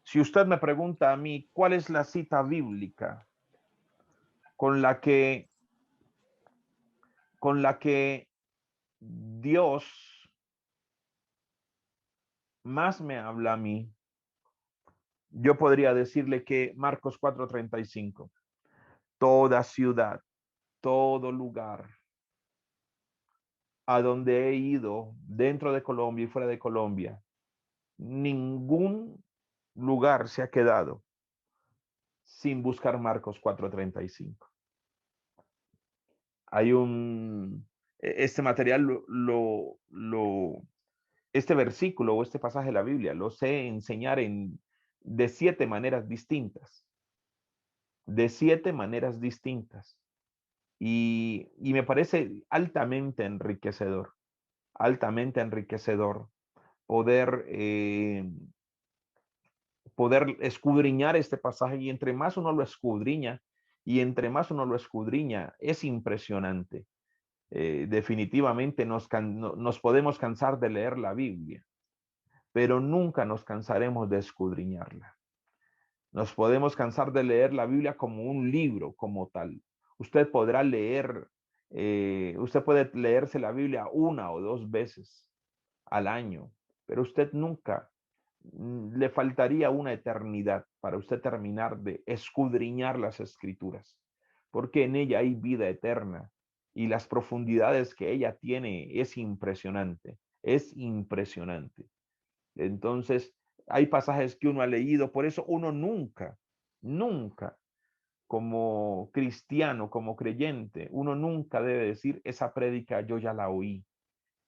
Si usted me pregunta a mí, ¿cuál es la cita bíblica con la que, con la que Dios más me habla a mí? Yo podría decirle que Marcos 4:35, toda ciudad, todo lugar a donde he ido, dentro de Colombia y fuera de Colombia, ningún lugar se ha quedado sin buscar Marcos 4:35. Hay este material, este versículo o este pasaje de la Biblia, lo sé enseñar de 7 maneras distintas, de 7 maneras distintas. Y me parece altamente enriquecedor poder, poder escudriñar este pasaje, y entre más uno lo escudriña, es impresionante. Definitivamente nos podemos cansar de leer la Biblia, pero nunca nos cansaremos de escudriñarla. Nos podemos cansar de leer la Biblia como un libro, como tal. Usted podrá leer, usted puede leerse la Biblia 1 o 2 veces al año, pero usted nunca le faltaría una eternidad para usted terminar de escudriñar las escrituras, porque en ella hay vida eterna y las profundidades que ella tiene es impresionante, es impresionante. Entonces, hay pasajes que uno ha leído, por eso uno nunca, como cristiano, como creyente, uno nunca debe decir, esa prédica yo ya la oí,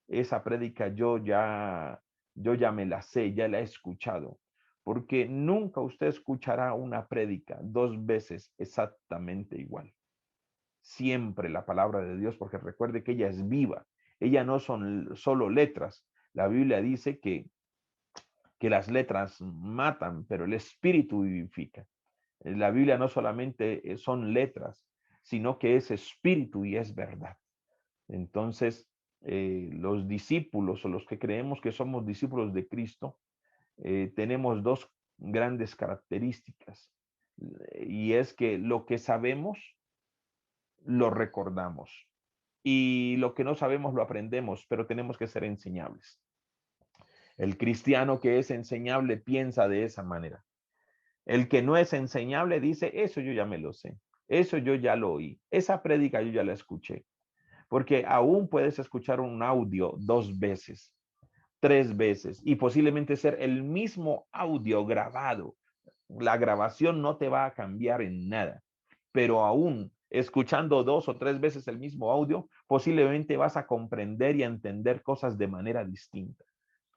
esa prédica yo ya me la sé, ya la he escuchado, porque nunca usted escuchará una prédica 2 veces exactamente igual. Siempre la palabra de Dios, porque recuerde que ella es viva, ella no son solo letras. La Biblia dice que las letras matan, pero el espíritu vivifica. La Biblia no solamente son letras, sino que es espíritu y es verdad. Entonces, los discípulos o los que creemos que somos discípulos de Cristo, tenemos dos grandes características. Y es que lo que sabemos, lo recordamos. Y lo que no sabemos, lo aprendemos, pero tenemos que ser enseñables. El cristiano que es enseñable piensa de esa manera. El que no es enseñable dice, eso yo ya me lo sé, eso yo ya lo oí, esa prédica yo ya la escuché. Porque aún puedes escuchar un audio 2 veces, 3 veces y posiblemente ser el mismo audio grabado. La grabación no te va a cambiar en nada, pero aún escuchando 2 o 3 veces el mismo audio, posiblemente vas a comprender y a entender cosas de manera distinta.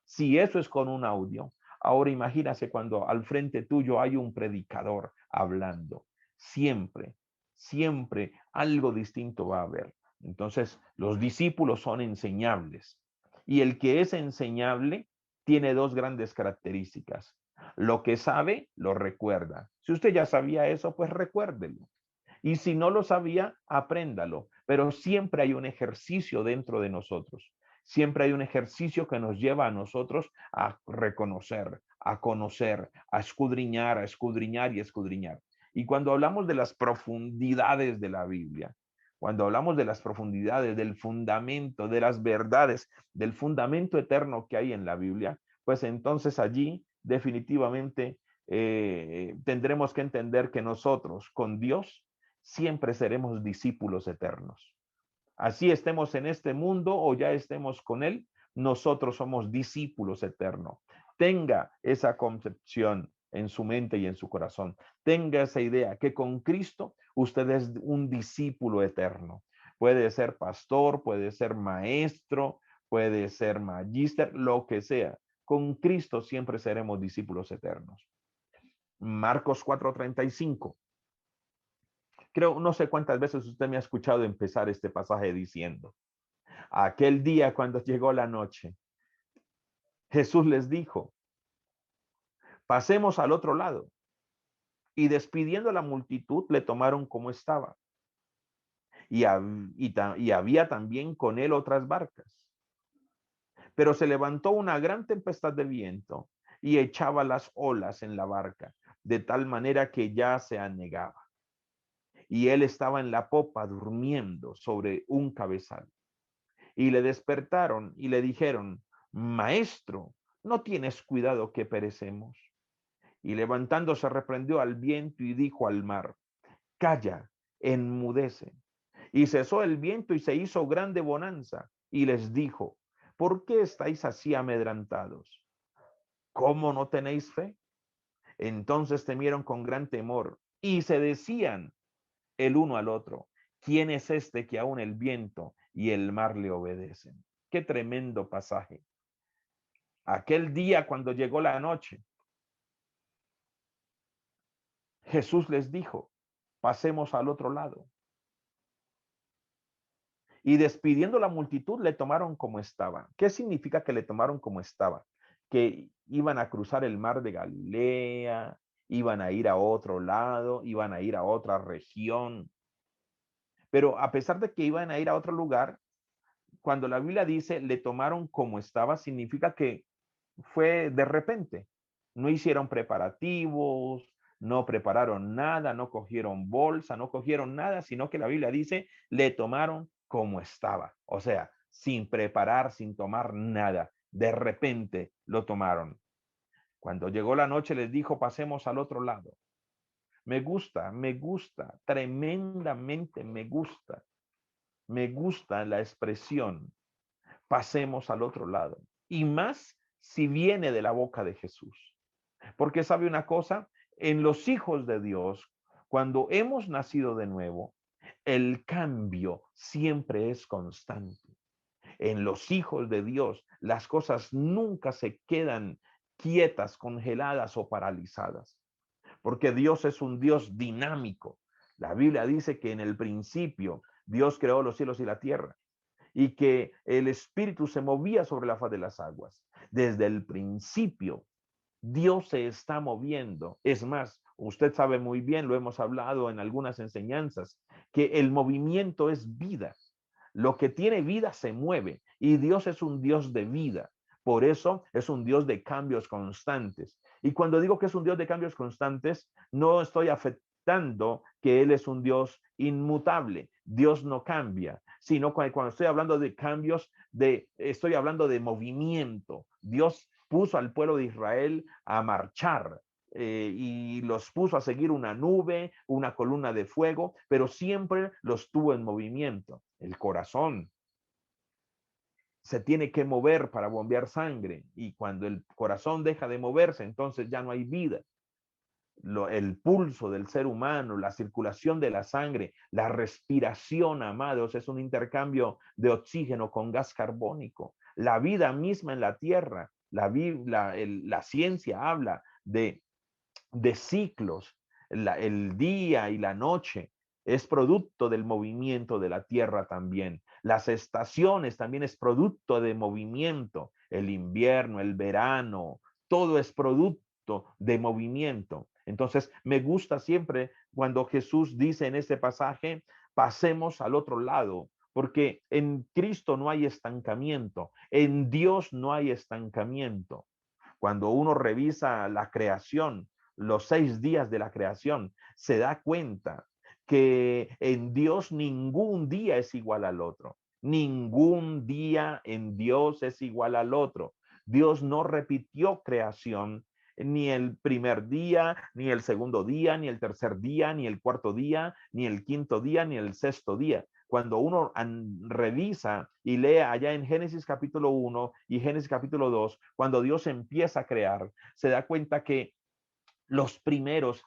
Si eso es con un audio, ahora imagínate cuando al frente tuyo hay un predicador hablando. Siempre, siempre algo distinto va a haber. Entonces, los discípulos son enseñables. Y el que es enseñable tiene dos grandes características. Lo que sabe, lo recuerda. Si usted ya sabía eso, pues recuérdelo. Y si no lo sabía, apréndalo. Pero siempre hay un ejercicio dentro de nosotros. Siempre hay un ejercicio que nos lleva a nosotros a reconocer, a conocer, a escudriñar y escudriñar. Y cuando hablamos de las profundidades de la Biblia, cuando hablamos de las profundidades, del fundamento, de las verdades, del fundamento eterno que hay en la Biblia, pues entonces allí definitivamente tendremos que entender que nosotros con Dios siempre seremos discípulos eternos. Así estemos en este mundo o ya estemos con Él, nosotros somos discípulos eternos. Tenga esa concepción en su mente y en su corazón. Tenga esa idea que con Cristo usted es un discípulo eterno. Puede ser pastor, puede ser maestro, puede ser magíster, lo que sea. Con Cristo siempre seremos discípulos eternos. Marcos 4:35. Creo, no sé cuántas veces usted me ha escuchado empezar este pasaje diciendo, aquel día cuando llegó la noche, Jesús les dijo, pasemos al otro lado. Y despidiendo a la multitud, le tomaron como estaba. Y había también con él otras barcas. Pero se levantó una gran tempestad de viento y echaba las olas en la barca, de tal manera que ya se anegaba. Y él estaba en la popa durmiendo sobre un cabezal. Y le despertaron y le dijeron: Maestro, ¿no tienes cuidado que perecemos? Y levantándose reprendió al viento y dijo al mar: Calla, enmudece. Y cesó el viento y se hizo grande bonanza. Y les dijo: ¿Por qué estáis así amedrantados? ¿Cómo no tenéis fe? Entonces temieron con gran temor y se decían el uno al otro: ¿Quién es este que aún el viento y el mar le obedecen? Qué tremendo pasaje. Aquel día, cuando llegó la noche, Jesús les dijo: pasemos al otro lado. Y despidiendo la multitud, le tomaron como estaba. ¿Qué significa que le tomaron como estaba? Que iban a cruzar el mar de Galilea, iban a ir a otro lado, iban a ir a otra región. Pero a pesar de que iban a ir a otro lugar, cuando la Biblia dice le tomaron como estaba, significa que fue de repente. No hicieron preparativos, no prepararon nada, no cogieron bolsa, no cogieron nada, sino que la Biblia dice le tomaron como estaba. O sea, sin preparar, sin tomar nada. De repente lo tomaron. Cuando llegó la noche les dijo: pasemos al otro lado. Me gusta, tremendamente me gusta. Me gusta la expresión: pasemos al otro lado. Y más si viene de la boca de Jesús. Porque sabe una cosa, en los hijos de Dios, cuando hemos nacido de nuevo, el cambio siempre es constante. En los hijos de Dios, las cosas nunca se quedan quietas, congeladas o paralizadas. Porque Dios es un Dios dinámico. La Biblia dice que en el principio Dios creó los cielos y la tierra, y que el Espíritu se movía sobre la faz de las aguas. Desde el principio, Dios se está moviendo. Es más, usted sabe muy bien, lo hemos hablado en algunas enseñanzas, que el movimiento es vida. Lo que tiene vida se mueve y Dios es un Dios de vida. Por eso es un Dios de cambios constantes. Y cuando digo que es un Dios de cambios constantes, no estoy afectando que Él es un Dios inmutable. Dios no cambia, sino cuando estoy hablando de cambios, estoy hablando de movimiento. Dios puso al pueblo de Israel a marchar, y los puso a seguir una nube, una columna de fuego, pero siempre los tuvo en movimiento. El corazón se tiene que mover para bombear sangre, y cuando el corazón deja de moverse, entonces ya no hay vida. El pulso del ser humano, la circulación de la sangre, la respiración, amados, es un intercambio de oxígeno con gas carbónico. La vida misma en la tierra, la ciencia habla de ciclos. El día y la noche es producto del movimiento de la tierra también. Las estaciones también es producto de movimiento. El invierno, el verano, todo es producto de movimiento. Entonces, me gusta siempre cuando Jesús dice en este pasaje: pasemos al otro lado, porque en Cristo no hay estancamiento, en Dios no hay estancamiento. Cuando uno revisa la creación, los 6 días de la creación, se da cuenta que en Dios ningún día es igual al otro. Ningún día en Dios es igual al otro. Dios no repitió creación, ni el primer día, ni el segundo día, ni el tercer día, ni el cuarto día, ni el quinto día, ni el sexto día. Cuando uno revisa y lee allá en Génesis capítulo 1 y Génesis capítulo 2, cuando Dios empieza a crear, se da cuenta que los primeros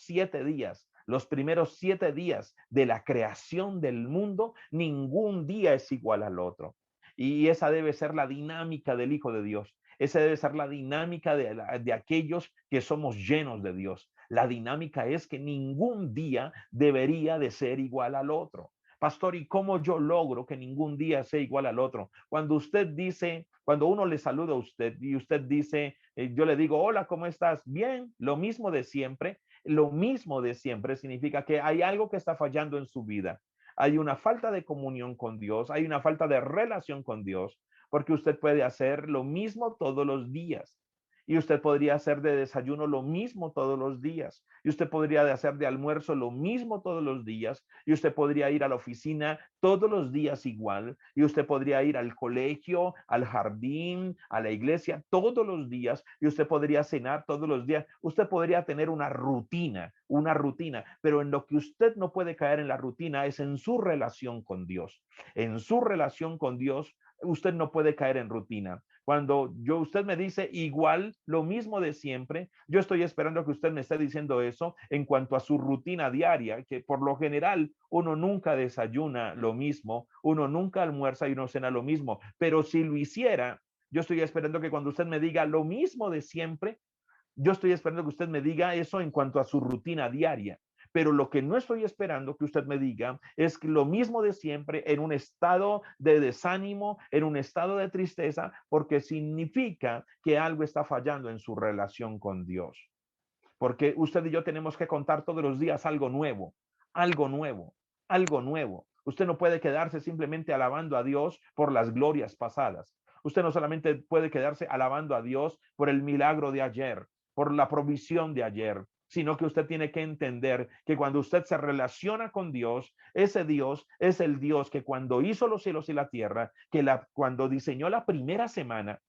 7 días, los primeros 7 días de la creación del mundo, ningún día es igual al otro. Y esa debe ser la dinámica del Hijo de Dios. Esa debe ser la dinámica de aquellos que somos llenos de Dios. La dinámica es que ningún día debería de ser igual al otro. Pastor, ¿y cómo yo logro que ningún día sea igual al otro? Cuando usted dice, cuando uno le saluda a usted y usted dice, yo le digo: hola, ¿cómo estás? Bien, lo mismo de siempre. Lo mismo de siempre significa que hay algo que está fallando en su vida. Hay una falta de comunión con Dios, hay una falta de relación con Dios, porque usted puede hacer lo mismo todos los días. Y usted podría hacer de desayuno lo mismo todos los días. Y usted podría hacer de almuerzo lo mismo todos los días. Y usted podría ir a la oficina todos los días igual. Y usted podría ir al colegio, al jardín, a la iglesia todos los días. Y usted podría cenar todos los días. Usted podría tener una rutina. Pero en lo que usted no puede caer en la rutina es en su relación con Dios. En su relación con Dios, usted no puede caer en rutina. Cuando usted me dice igual, lo mismo de siempre, yo estoy esperando que usted me esté diciendo eso en cuanto a su rutina diaria, que por lo general uno nunca desayuna lo mismo, uno nunca almuerza y uno cena lo mismo, pero si lo hiciera, yo estoy esperando que cuando usted me diga lo mismo de siempre, yo estoy esperando que usted me diga eso en cuanto a su rutina diaria. Pero lo que no estoy esperando que usted me diga es que lo mismo de siempre en un estado de desánimo, en un estado de tristeza, porque significa que algo está fallando en su relación con Dios. Porque usted y yo tenemos que contar todos los días algo nuevo, algo nuevo, algo nuevo. Usted no puede quedarse simplemente alabando a Dios por las glorias pasadas. Usted no solamente puede quedarse alabando a Dios por el milagro de ayer, por la provisión de ayer, sino que usted tiene que entender que cuando usted se relaciona con Dios, ese Dios es el Dios que cuando hizo los cielos y la tierra, cuando diseñó la primera semana,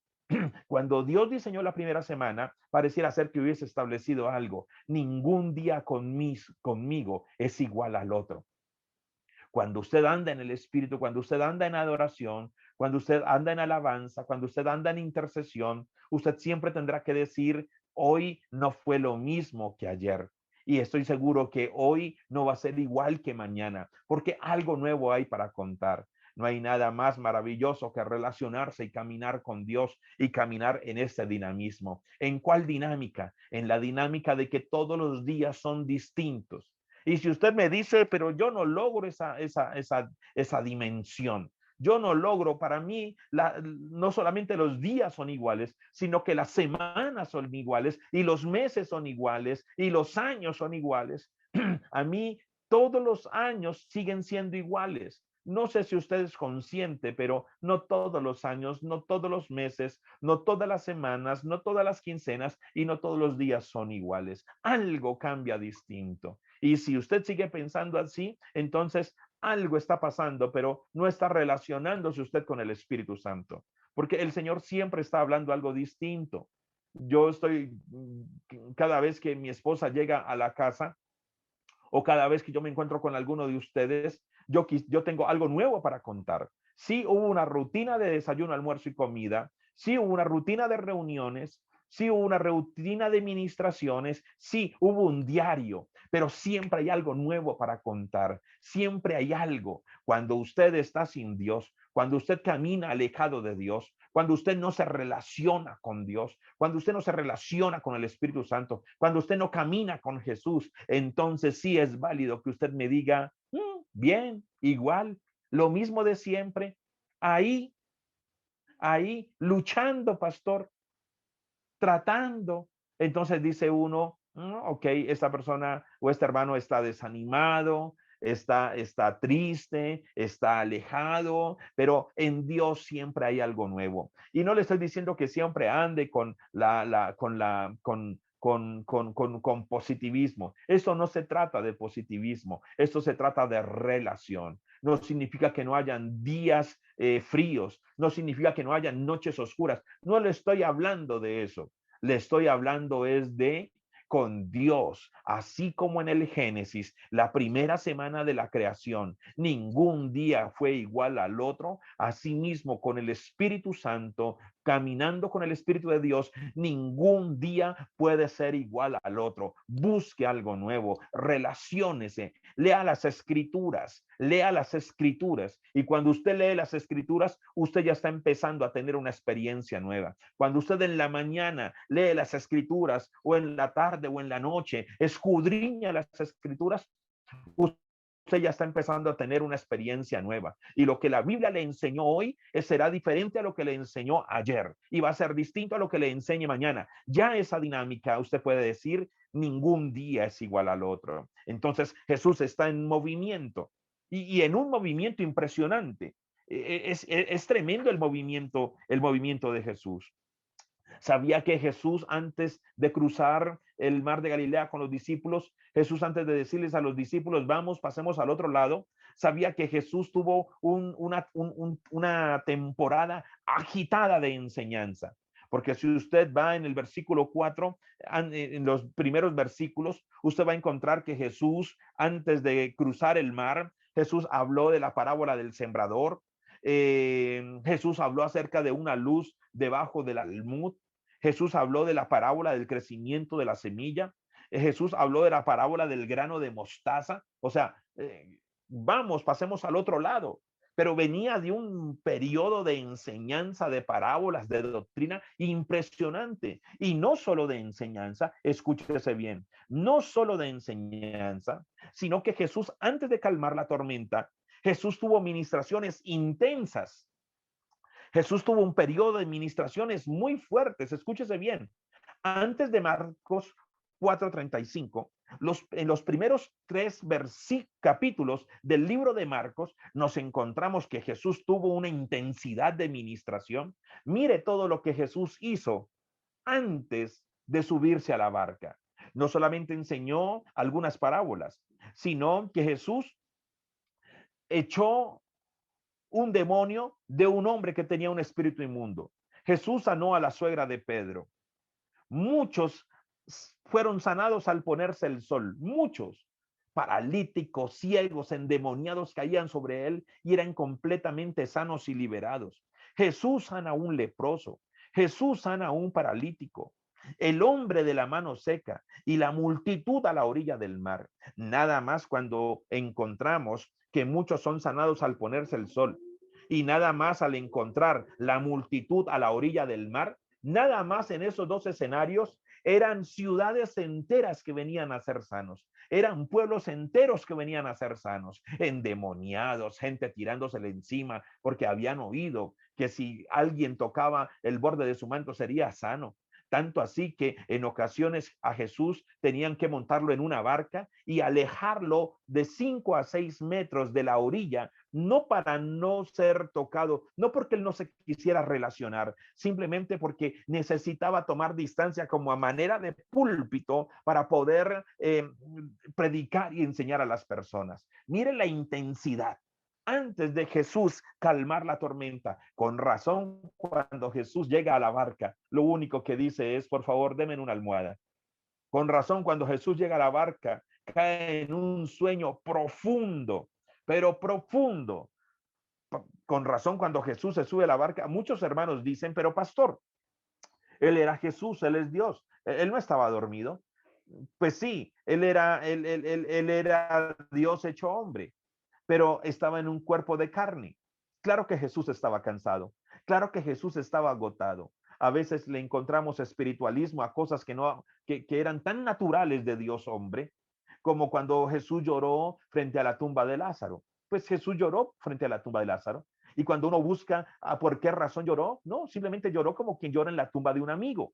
cuando Dios diseñó la primera semana, pareciera ser que hubiese establecido algo. Ningún día conmigo es igual al otro. Cuando usted anda en el Espíritu, cuando usted anda en adoración, cuando usted anda en alabanza, cuando usted anda en intercesión, usted siempre tendrá que decir, hoy no fue lo mismo que ayer. Y estoy seguro que hoy no va a ser igual que mañana, porque algo nuevo hay para contar. No hay nada más maravilloso que relacionarse y caminar con Dios y caminar en ese dinamismo. ¿En cuál dinámica? En la dinámica de que todos los días son distintos. Y si usted me dice, pero yo no logro esa dimensión, yo no logro, para mí, no solamente los días son iguales, sino que las semanas son iguales y los meses son iguales y los años son iguales. A mí, todos los años siguen siendo iguales. No sé si usted es consciente, pero no todos los años, no todos los meses, no todas las semanas, no todas las quincenas y no todos los días son iguales. Algo cambia distinto. Y si usted sigue pensando así, entonces algo está pasando, pero no está relacionándose usted con el Espíritu Santo, porque el Señor siempre está hablando algo distinto. Yo estoy, cada vez que mi esposa llega a la casa o cada vez que yo me encuentro con alguno de ustedes, yo tengo algo nuevo para contar. Sí hubo una rutina de desayuno, almuerzo y comida, sí hubo una rutina de reuniones, sí hubo una rutina de ministraciones, sí hubo un diario, pero siempre hay algo nuevo para contar, siempre hay algo. Cuando usted está sin Dios, cuando usted camina alejado de Dios, cuando usted no se relaciona con Dios, cuando usted no se relaciona con el Espíritu Santo, cuando usted no camina con Jesús, entonces sí es válido que usted me diga, bien, igual, lo mismo de siempre, ahí, luchando, pastor, tratando. Entonces dice uno, ok, esta persona o este hermano está desanimado, está triste, está alejado, pero en Dios siempre hay algo nuevo. Y no le estoy diciendo que siempre ande con positivismo. Esto no se trata de positivismo, esto se trata de relación. No significa que no hayan días fríos, no significa que no hayan noches oscuras. No le estoy hablando de eso. Le estoy hablando es de con Dios, así como en el Génesis, la primera semana de la creación, ningún día fue igual al otro, asimismo con el Espíritu Santo, caminando con el Espíritu de Dios, ningún día puede ser igual al otro. Busque algo nuevo, relaciónese, lea las escrituras, y cuando usted lee las escrituras, usted ya está empezando a tener una experiencia nueva. Cuando usted en la mañana lee las escrituras o en la tarde o en la noche, escudriña las escrituras, usted ya está empezando a tener una experiencia nueva. Y lo que la Biblia le enseñó hoy será diferente a lo que le enseñó ayer y va a ser distinto a lo que le enseñe mañana. Ya esa dinámica, usted puede decir, ningún día es igual al otro. Entonces Jesús está en movimiento y en un movimiento impresionante. Es tremendo el movimiento de Jesús. Sabía que Jesús, antes de cruzar el mar de Galilea con los discípulos, Jesús, antes de decirles a los discípulos, vamos, pasemos al otro lado, sabía que Jesús tuvo una temporada agitada de enseñanza. Porque si usted va en el versículo 4, en los primeros versículos, usted va a encontrar que Jesús, antes de cruzar el mar, Jesús habló de la parábola del sembrador. Jesús habló acerca de una luz debajo del almud. Jesús habló de la parábola del crecimiento de la semilla. Jesús habló de la parábola del grano de mostaza. O sea, vamos, pasemos al otro lado. Pero venía de un periodo de enseñanza, de parábolas, de doctrina impresionante. Y no solo de enseñanza, escúchese bien, no solo de enseñanza, sino que Jesús, antes de calmar la tormenta, Jesús tuvo ministraciones intensas. Jesús tuvo un periodo de ministraciones muy fuertes. Escúchese bien. Antes de Marcos 4:35, en los primeros 3 capítulos del libro de Marcos, nos encontramos que Jesús tuvo una intensidad de ministración. Mire todo lo que Jesús hizo antes de subirse a la barca. No solamente enseñó algunas parábolas, sino que Jesús echó un demonio de un hombre que tenía un espíritu inmundo. Jesús sanó a la suegra de Pedro. Muchos fueron sanados al ponerse el sol. Muchos paralíticos, ciegos, endemoniados caían sobre él y eran completamente sanos y liberados. Jesús sana a un leproso. Jesús sana a un paralítico. El hombre de la mano seca y la multitud a la orilla del mar. Nada más cuando encontramos que muchos son sanados al ponerse el sol y nada más al encontrar la multitud a la orilla del mar, nada más en esos 2 escenarios eran ciudades enteras que venían a ser sanos, eran pueblos enteros que venían a ser sanos, endemoniados, gente tirándosele encima porque habían oído que si alguien tocaba el borde de su manto sería sano. Tanto así que en ocasiones a Jesús tenían que montarlo en una barca y alejarlo de 5 a 6 metros de la orilla, no para no ser tocado, no porque él no se quisiera relacionar, simplemente porque necesitaba tomar distancia como a manera de púlpito para poder predicar y enseñar a las personas. Miren la intensidad. Antes de Jesús calmar la tormenta, con razón, cuando Jesús llega a la barca, lo único que dice es, por favor, denme una almohada. Con razón, cuando Jesús llega a la barca, cae en un sueño profundo, pero profundo. Con razón, cuando Jesús se sube a la barca, muchos hermanos dicen, pero pastor, él era Jesús, él es Dios, él no estaba dormido. Pues sí, él era Dios hecho hombre, pero estaba en un cuerpo de carne. Claro que Jesús estaba cansado, claro que Jesús estaba agotado. A veces le encontramos espiritualismo a cosas que eran tan naturales de Dios hombre, como cuando Jesús lloró frente a la tumba de Lázaro. Pues Jesús lloró frente a la tumba de Lázaro. Y cuando uno busca por qué razón lloró, no, simplemente lloró como quien llora en la tumba de un amigo.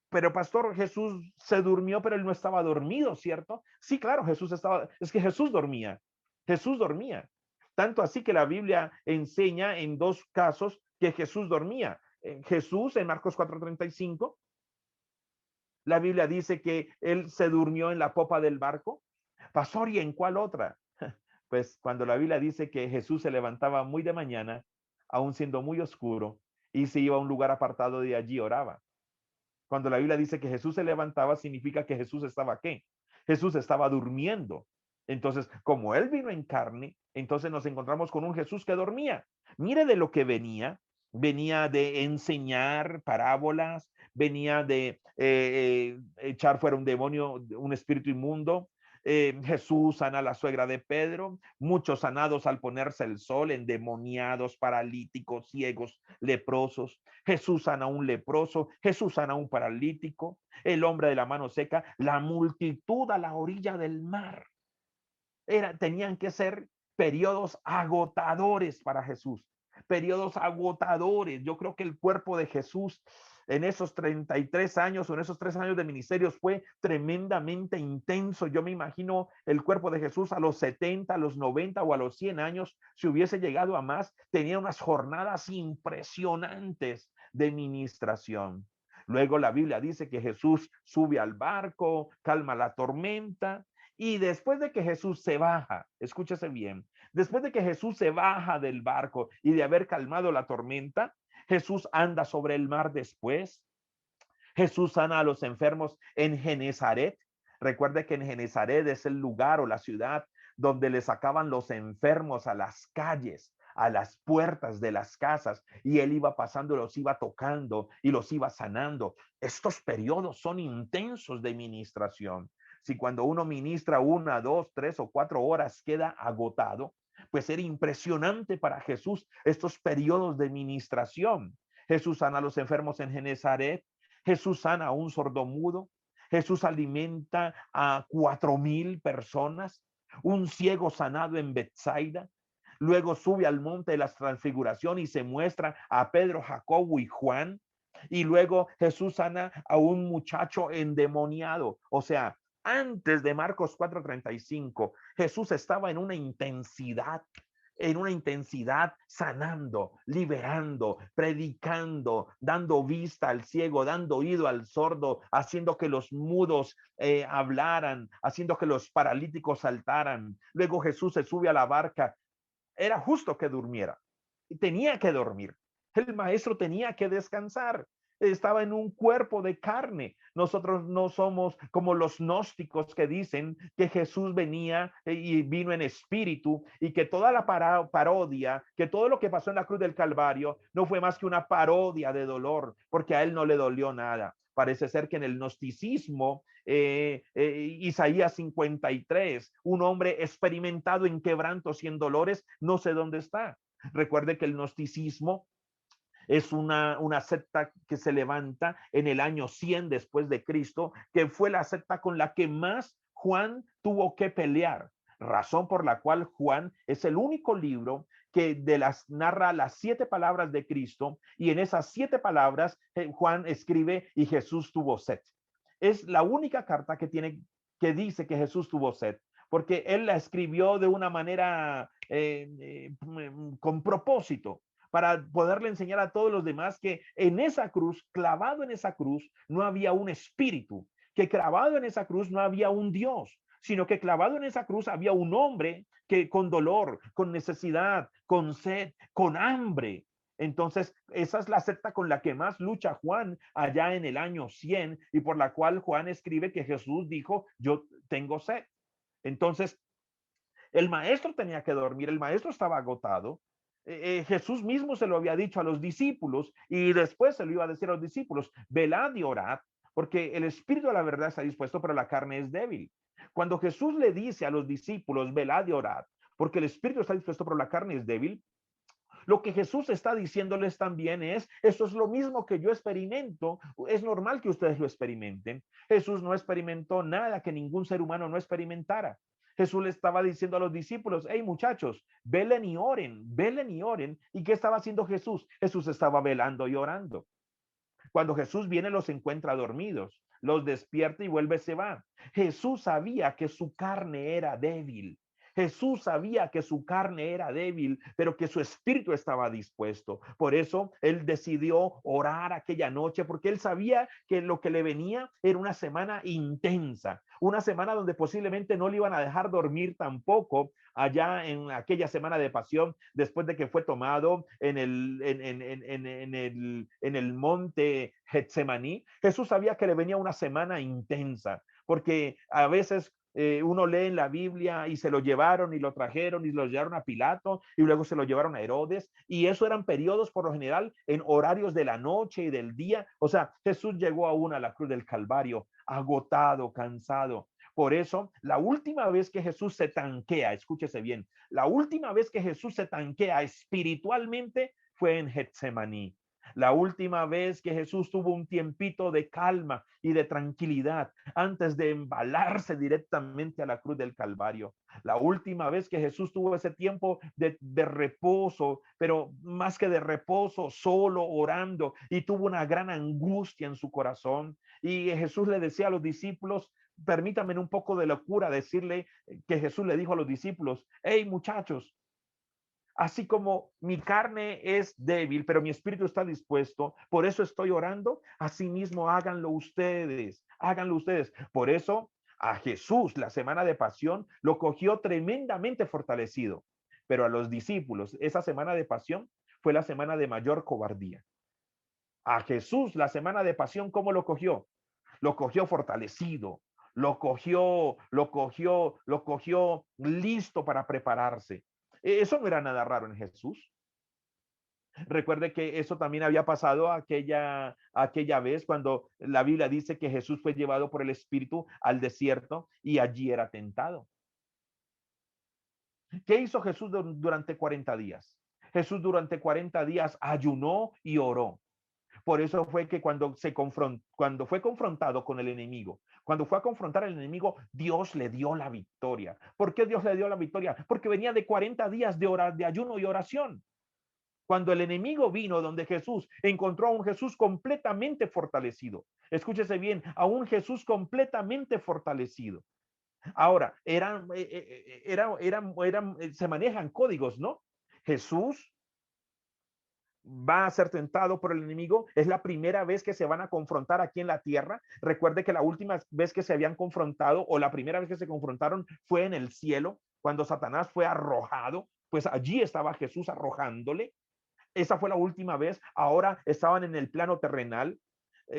Pero pastor, Jesús se durmió, pero él no estaba dormido, ¿cierto? Sí, claro, es que Jesús dormía. Jesús dormía. Tanto así que la Biblia enseña en 2 casos que Jesús dormía. Jesús en Marcos 4:35, la Biblia dice que él se durmió en la popa del barco. Pastor, ¿y en cuál otra? Pues cuando la Biblia dice que Jesús se levantaba muy de mañana, aún siendo muy oscuro, y se iba a un lugar apartado de allí, oraba. Cuando la Biblia dice que Jesús se levantaba, significa que Jesús estaba ¿qué? Jesús estaba durmiendo. Entonces, como él vino en carne, entonces nos encontramos con un Jesús que dormía. Mire de lo que venía. Venía de enseñar parábolas, venía de echar fuera un demonio, un espíritu inmundo. Jesús sana a la suegra de Pedro, muchos sanados al ponerse el sol, endemoniados, paralíticos, ciegos, leprosos. Jesús sana a un leproso, Jesús sana a un paralítico, el hombre de la mano seca, la multitud a la orilla del mar. Tenían que ser periodos agotadores para Jesús, periodos agotadores. Yo creo que el cuerpo de Jesús en esos 33 años o en esos 3 años de ministerios fue tremendamente intenso. Yo me imagino el cuerpo de Jesús a los 70, a los 90 o a los 100 años, si hubiese llegado a más, tenía unas jornadas impresionantes de ministración. Luego la Biblia dice que Jesús sube al barco, calma la tormenta, y después de que Jesús se baja, escúchese bien, después de que Jesús se baja del barco y de haber calmado la tormenta, Jesús anda sobre el mar después. Jesús sana a los enfermos en Genezaret. Recuerde que en Genezaret es el lugar o la ciudad donde le sacaban los enfermos a las calles, a las puertas de las casas, y él iba pasando, los iba tocando y los iba sanando. Estos periodos son intensos de ministración. Si cuando uno ministra 1, 2, 3 o 4 horas queda agotado, pues era impresionante para Jesús estos periodos de ministración. Jesús sana a los enfermos en Genezaret. Jesús sana a un sordomudo. Jesús alimenta a 4,000 personas. Un ciego sanado en Betsaida. Luego sube al monte de la transfiguración y se muestra a Pedro, Jacobo y Juan. Y luego Jesús sana a un muchacho endemoniado. O sea, antes de Marcos 4:35, Jesús estaba en una intensidad sanando, liberando, predicando, dando vista al ciego, dando oído al sordo, haciendo que los mudos hablaran, haciendo que los paralíticos saltaran. Luego Jesús se sube a la barca. Era justo que durmiera. Tenía que dormir. El maestro tenía que descansar. Estaba en un cuerpo de carne. Nosotros no somos como los gnósticos que dicen que Jesús venía y vino en espíritu, y que toda la parodia, que todo lo que pasó en la cruz del Calvario no fue más que una parodia de dolor, porque a él no le dolió nada. Parece ser que en el gnosticismo, Isaías 53, un hombre experimentado en quebrantos y en dolores, no sé dónde está. Recuerde que el gnosticismo es una secta que se levanta en el año 100 después de Cristo, que fue la secta con la que más Juan tuvo que pelear, razón por la cual Juan es el único libro que narra las 7 palabras de Cristo, y en esas 7 palabras Juan escribe: y Jesús tuvo sed. Es la única carta que dice que Jesús tuvo sed, porque él la escribió de una manera con propósito, para poderle enseñar a todos los demás que en esa cruz, clavado en esa cruz, no había un espíritu, que clavado en esa cruz no había un Dios, sino que clavado en esa cruz había un hombre que con dolor, con necesidad, con sed, con hambre. Entonces, esa es la secta con la que más lucha Juan allá en el año 100, y por la cual Juan escribe que Jesús dijo: yo tengo sed. Entonces, el maestro tenía que dormir, el maestro estaba agotado. Jesús mismo se lo había dicho a los discípulos, y después se lo iba a decir a los discípulos: velad y orad, porque el espíritu de la verdad está dispuesto, pero la carne es débil. Cuando Jesús le dice a los discípulos: velad y orad, porque el espíritu está dispuesto, pero la carne es débil, lo que Jesús está diciéndoles también es: esto es lo mismo que yo experimento, es normal que ustedes lo experimenten. Jesús no experimentó nada que ningún ser humano no experimentara. Jesús le estaba diciendo a los discípulos: hey muchachos, velen y oren, velen y oren. ¿Y qué estaba haciendo Jesús? Jesús estaba velando y orando. Cuando Jesús viene, los encuentra dormidos, los despierta y vuelve, se va. Jesús sabía que su carne era débil. Jesús sabía que su carne era débil, pero que su espíritu estaba dispuesto. Por eso él decidió orar aquella noche, porque él sabía que lo que le venía era una semana intensa, una semana donde posiblemente no le iban a dejar dormir tampoco, allá en aquella semana de pasión, después de que fue tomado en el monte Getsemaní. Jesús sabía que le venía una semana intensa, porque a veces uno lee en la Biblia y se lo llevaron y lo trajeron y lo llevaron a Pilato y luego se lo llevaron a Herodes, y eso eran periodos por lo general en horarios de la noche y del día. O sea, Jesús llegó aún a la cruz del Calvario agotado, cansado. Por eso, la última vez que Jesús se tanquea, escúchese bien, la última vez que Jesús se tanquea espiritualmente fue en Getsemaní. La última vez que Jesús tuvo un tiempito de calma y de tranquilidad antes de embalarse directamente a la cruz del Calvario. La última vez que Jesús tuvo ese tiempo de reposo, pero más que de reposo, solo orando, y tuvo una gran angustia en su corazón. Y Jesús le decía a los discípulos, permítanme un poco de locura decirle que Jesús le dijo a los discípulos: hey muchachos, Así como mi carne es débil, pero mi espíritu está dispuesto, por eso estoy orando, así mismo háganlo ustedes, háganlo ustedes. Por eso a Jesús la semana de pasión lo cogió tremendamente fortalecido, pero a los discípulos esa semana de pasión fue la semana de mayor cobardía. A Jesús la semana de pasión, ¿cómo lo cogió? Lo cogió fortalecido, lo cogió listo para prepararse. Eso no era nada raro en Jesús. Recuerde que eso también había pasado aquella vez cuando la Biblia dice que Jesús fue llevado por el Espíritu al desierto y allí era tentado. ¿Qué hizo Jesús durante 40 días? Jesús durante 40 días ayunó y oró. Por eso fue que cuando fue confrontado con el enemigo, cuando fue a confrontar al enemigo, Dios le dio la victoria. ¿Por qué Dios le dio la victoria? Porque venía de 40 días de ayuno y oración. Cuando el enemigo vino donde Jesús, encontró a un Jesús completamente fortalecido. Escúchese bien, a un Jesús completamente fortalecido. Ahora, se manejan códigos, ¿no? Jesús va a ser tentado por el enemigo. Es la primera vez que se van a confrontar aquí en la tierra. Recuerde que la última vez que se habían confrontado o la primera vez que se confrontaron fue en el cielo, cuando Satanás fue arrojado, pues allí estaba Jesús arrojándole. Esa fue la última vez. Ahora estaban en el plano terrenal.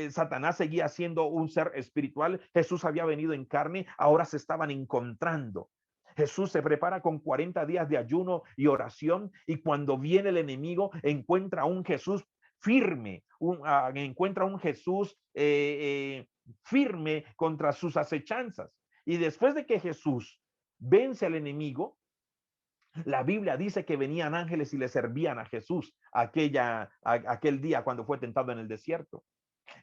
Satanás seguía siendo un ser espiritual. Jesús había venido en carne. Ahora se estaban encontrando. Jesús se prepara con 40 días de ayuno y oración y cuando viene el enemigo encuentra un Jesús firme, encuentra un Jesús firme contra sus acechanzas. Y después de que Jesús vence al enemigo, la Biblia dice que venían ángeles y le servían a Jesús aquel día cuando fue tentado en el desierto.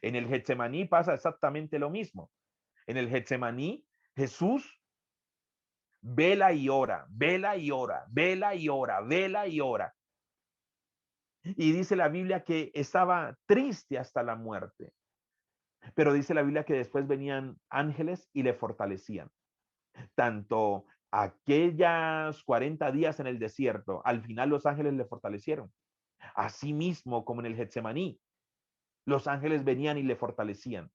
En el Getsemaní pasa exactamente lo mismo. En el Getsemaní, Jesús vela y ora, vela y ora, vela y ora, vela y ora. Y dice la Biblia que estaba triste hasta la muerte. Pero dice la Biblia que después venían ángeles y le fortalecían. Tanto aquellas 40 días en el desierto, al final los ángeles le fortalecieron. Asimismo, como en el Getsemaní, los ángeles venían y le fortalecían.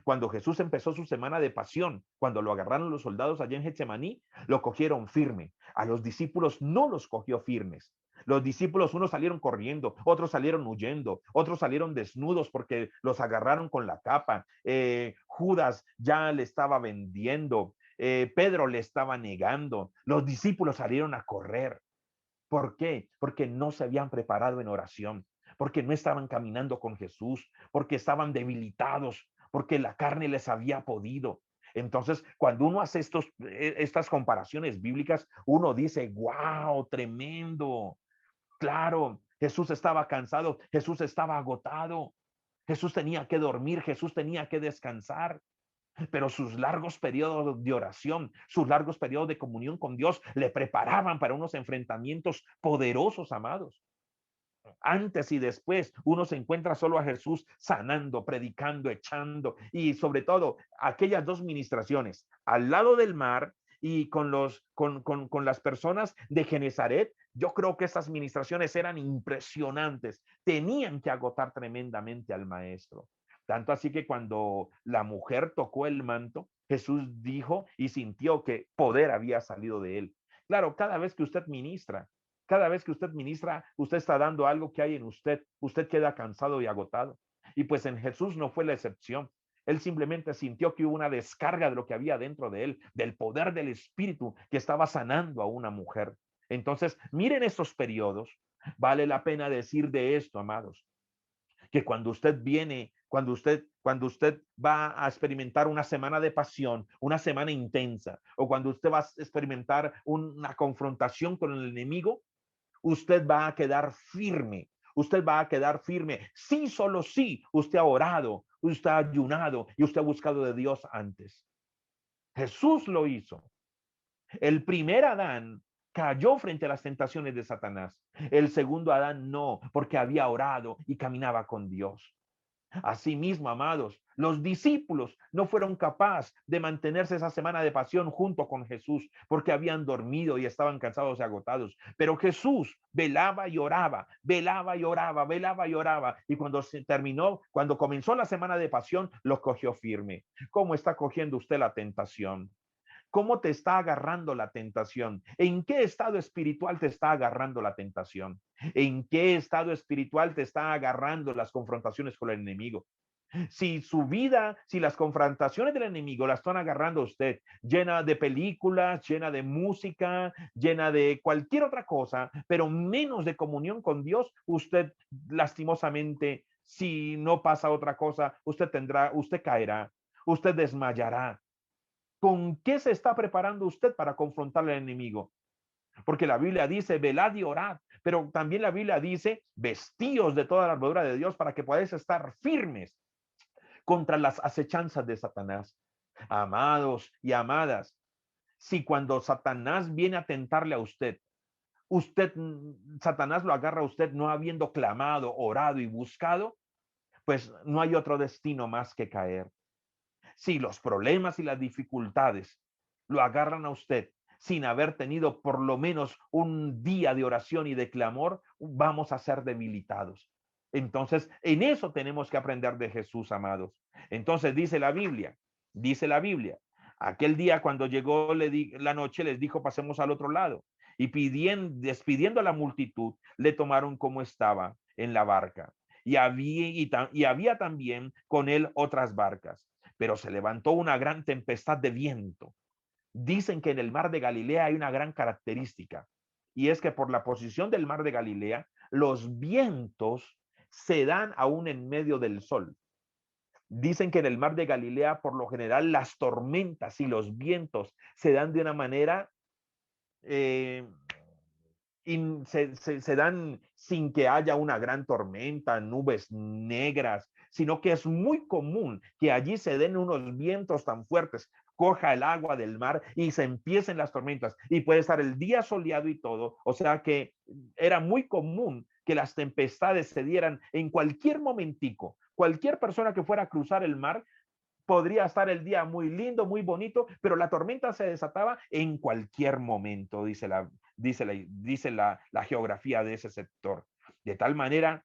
Cuando Jesús empezó su semana de pasión, cuando lo agarraron los soldados allá en Getsemaní, lo cogieron firme. A los discípulos no los cogió firmes. Los discípulos, unos salieron corriendo, otros salieron huyendo, otros salieron desnudos porque los agarraron con la capa. Judas ya le estaba vendiendo. Pedro le estaba negando. Los discípulos salieron a correr. ¿Por qué? Porque no se habían preparado en oración, porque no estaban caminando con Jesús, porque estaban debilitados, porque la carne les había podido. Entonces, cuando uno hace estas comparaciones bíblicas, uno dice, wow, tremendo. Claro, Jesús estaba cansado, Jesús estaba agotado, Jesús tenía que dormir, Jesús tenía que descansar. Pero sus largos periodos de oración, sus largos periodos de comunión con Dios le preparaban para unos enfrentamientos poderosos, amados. Antes y después uno se encuentra solo a Jesús sanando, predicando, echando y sobre todo aquellas dos ministraciones al lado del mar y con las personas de Genezaret. Yo creo que estas ministraciones eran impresionantes, tenían que agotar tremendamente al maestro. Tanto así que cuando la mujer tocó el manto, Jesús dijo y sintió que poder había salido de él. Claro, cada vez que usted ministra, usted está dando algo que hay en usted. Usted queda cansado y agotado. Y pues en Jesús no fue la excepción. Él simplemente sintió que hubo una descarga de lo que había dentro de él, del poder del Espíritu que estaba sanando a una mujer. Entonces, miren estos periodos. Vale la pena decir de esto, amados, que cuando usted viene, cuando usted va a experimentar una semana de pasión, una semana intensa, o cuando usted va a experimentar una confrontación con el enemigo, usted va a quedar firme. Usted va a quedar firme. Sí, solo sí, usted ha orado, usted ha ayunado y usted ha buscado de Dios antes. Jesús lo hizo. El primer Adán cayó frente a las tentaciones de Satanás. El segundo Adán no, porque había orado y caminaba con Dios. Asimismo, amados, los discípulos no fueron capaces de mantenerse esa semana de pasión junto con Jesús porque habían dormido y estaban cansados y agotados. Pero Jesús velaba y oraba, velaba y oraba, velaba y oraba. Y cuando se terminó, cuando comenzó la semana de pasión, lo cogió firme. ¿Cómo está cogiendo usted la tentación? ¿Cómo te está agarrando la tentación? ¿En qué estado espiritual te está agarrando la tentación? ¿En qué estado espiritual te está agarrando las confrontaciones con el enemigo? Si su vida, si las confrontaciones del enemigo la están agarrando a usted, llena de películas, llena de música, llena de cualquier otra cosa, pero menos de comunión con Dios, usted lastimosamente, si no pasa otra cosa, usted caerá, usted desmayará. ¿Con qué se está preparando usted para confrontar al enemigo? Porque la Biblia dice, velad y orad, pero también la Biblia dice, vestíos de toda la armadura de Dios para que podáis estar firmes contra las acechanzas de Satanás. Amados y amadas, si cuando Satanás viene a tentarle a usted, Satanás lo agarra a usted no habiendo clamado, orado y buscado, pues no hay otro destino más que caer. Si los problemas y las dificultades lo agarran a usted sin haber tenido por lo menos un día de oración y de clamor, vamos a ser debilitados. Entonces, en eso tenemos que aprender de Jesús, amados. Entonces, dice la Biblia, aquel día cuando llegó la noche, les dijo, pasemos al otro lado. Y despidiendo a la multitud, le tomaron como estaba en la barca. Y había también con él otras barcas. Pero se levantó una gran tempestad de viento. Dicen que en el mar de Galilea hay una gran característica, y es que por la posición del mar de Galilea, los vientos se dan aún en medio del sol. Dicen que en el mar de Galilea, por lo general, las tormentas y los vientos se dan de una manera, eh, se dan sin que haya una gran tormenta, nubes negras, sino que es muy común que allí se den unos vientos tan fuertes, coja el agua del mar y se empiecen las tormentas. Y puede estar el día soleado y todo. O sea que era muy común que las tempestades se dieran en cualquier momentico. Cualquier persona que fuera a cruzar el mar podría estar el día muy lindo, muy bonito, pero la tormenta se desataba en cualquier momento, dice la geografía de ese sector. De tal manera,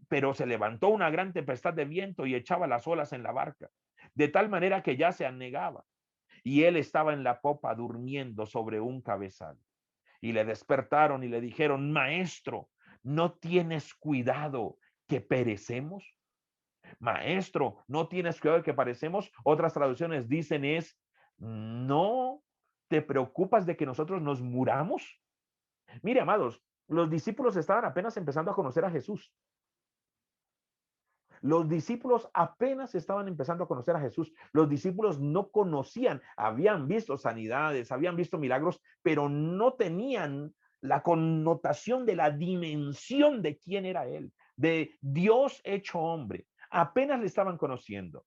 pero se levantó una gran tempestad de viento y echaba las olas en la barca, de tal manera que ya se anegaba. Y él estaba en la popa durmiendo sobre un cabezal. Y le despertaron y le dijeron, maestro, ¿no tienes cuidado que perecemos? Maestro, ¿no tienes cuidado de que parecemos? Otras traducciones dicen ¿no te preocupas de que nosotros nos muramos? Mire, amados, los discípulos estaban apenas empezando a conocer a Jesús. Los discípulos apenas estaban empezando a conocer a Jesús. Los discípulos no conocían, habían visto sanidades, habían visto milagros, pero no tenían la connotación de la dimensión de quién era Él, de Dios hecho hombre. Apenas le estaban conociendo.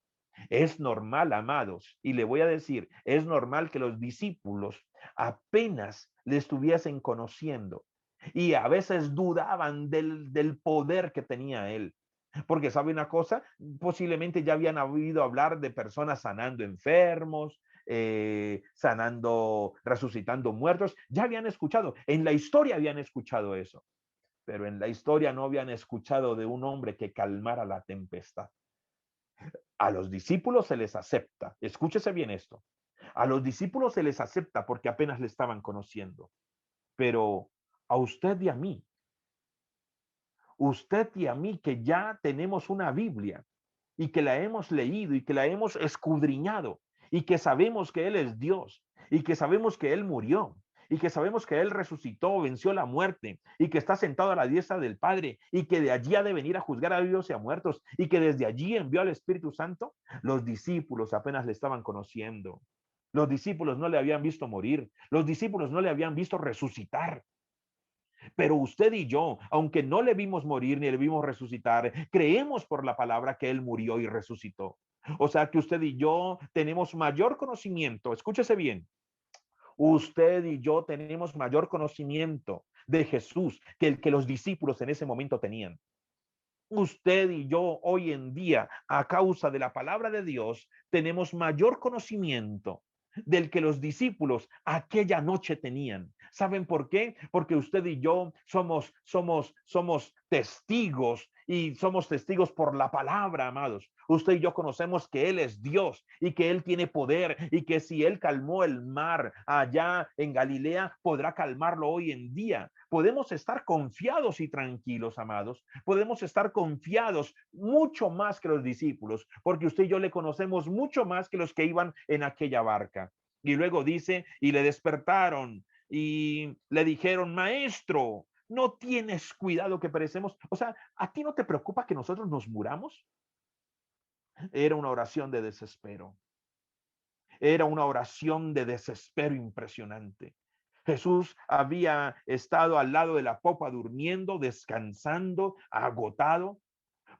Es normal, amados, y le voy a decir, es normal que los discípulos apenas le estuviesen conociendo y a veces dudaban del poder que tenía Él. Porque sabe una cosa, posiblemente ya habían oído hablar de personas sanando enfermos, sanando, resucitando muertos, ya habían escuchado, en la historia habían escuchado eso, pero en la historia no habían escuchado de un hombre que calmara la tempestad. A los discípulos se les acepta, escúchese bien esto, a los discípulos se les acepta porque apenas le estaban conociendo, pero a usted y a mí, que ya tenemos una Biblia y que la hemos leído y que la hemos escudriñado y que sabemos que Él es Dios y que sabemos que Él murió y que sabemos que Él resucitó, venció la muerte y que está sentado a la diestra del Padre y que de allí ha de venir a juzgar a vivos y a muertos y que desde allí envió al Espíritu Santo, los discípulos apenas le estaban conociendo. Los discípulos no le habían visto morir, los discípulos no le habían visto resucitar. Pero usted y yo, aunque no le vimos morir ni le vimos resucitar, creemos por la palabra que Él murió y resucitó. O sea que usted y yo tenemos mayor conocimiento, escúchese bien, usted y yo tenemos mayor conocimiento de Jesús que el que los discípulos en ese momento tenían. Usted y yo hoy en día, a causa de la palabra de Dios, tenemos mayor conocimiento del que los discípulos aquella noche tenían. ¿Saben por qué? Porque usted y yo somos testigos y somos testigos por la palabra, amados. Usted y yo conocemos que Él es Dios y que Él tiene poder y que si Él calmó el mar allá en Galilea, podrá calmarlo hoy en día. Podemos estar confiados y tranquilos, amados. Podemos estar confiados mucho más que los discípulos, porque usted y yo le conocemos mucho más que los que iban en aquella barca. Y luego dice, y le despertaron y le dijeron, maestro, ¿no tienes cuidado que perecemos? O sea, ¿a ti no te preocupa que nosotros nos muramos? Era una oración de desespero. Era una oración de desespero impresionante. Jesús había estado al lado de la popa durmiendo, descansando, agotado,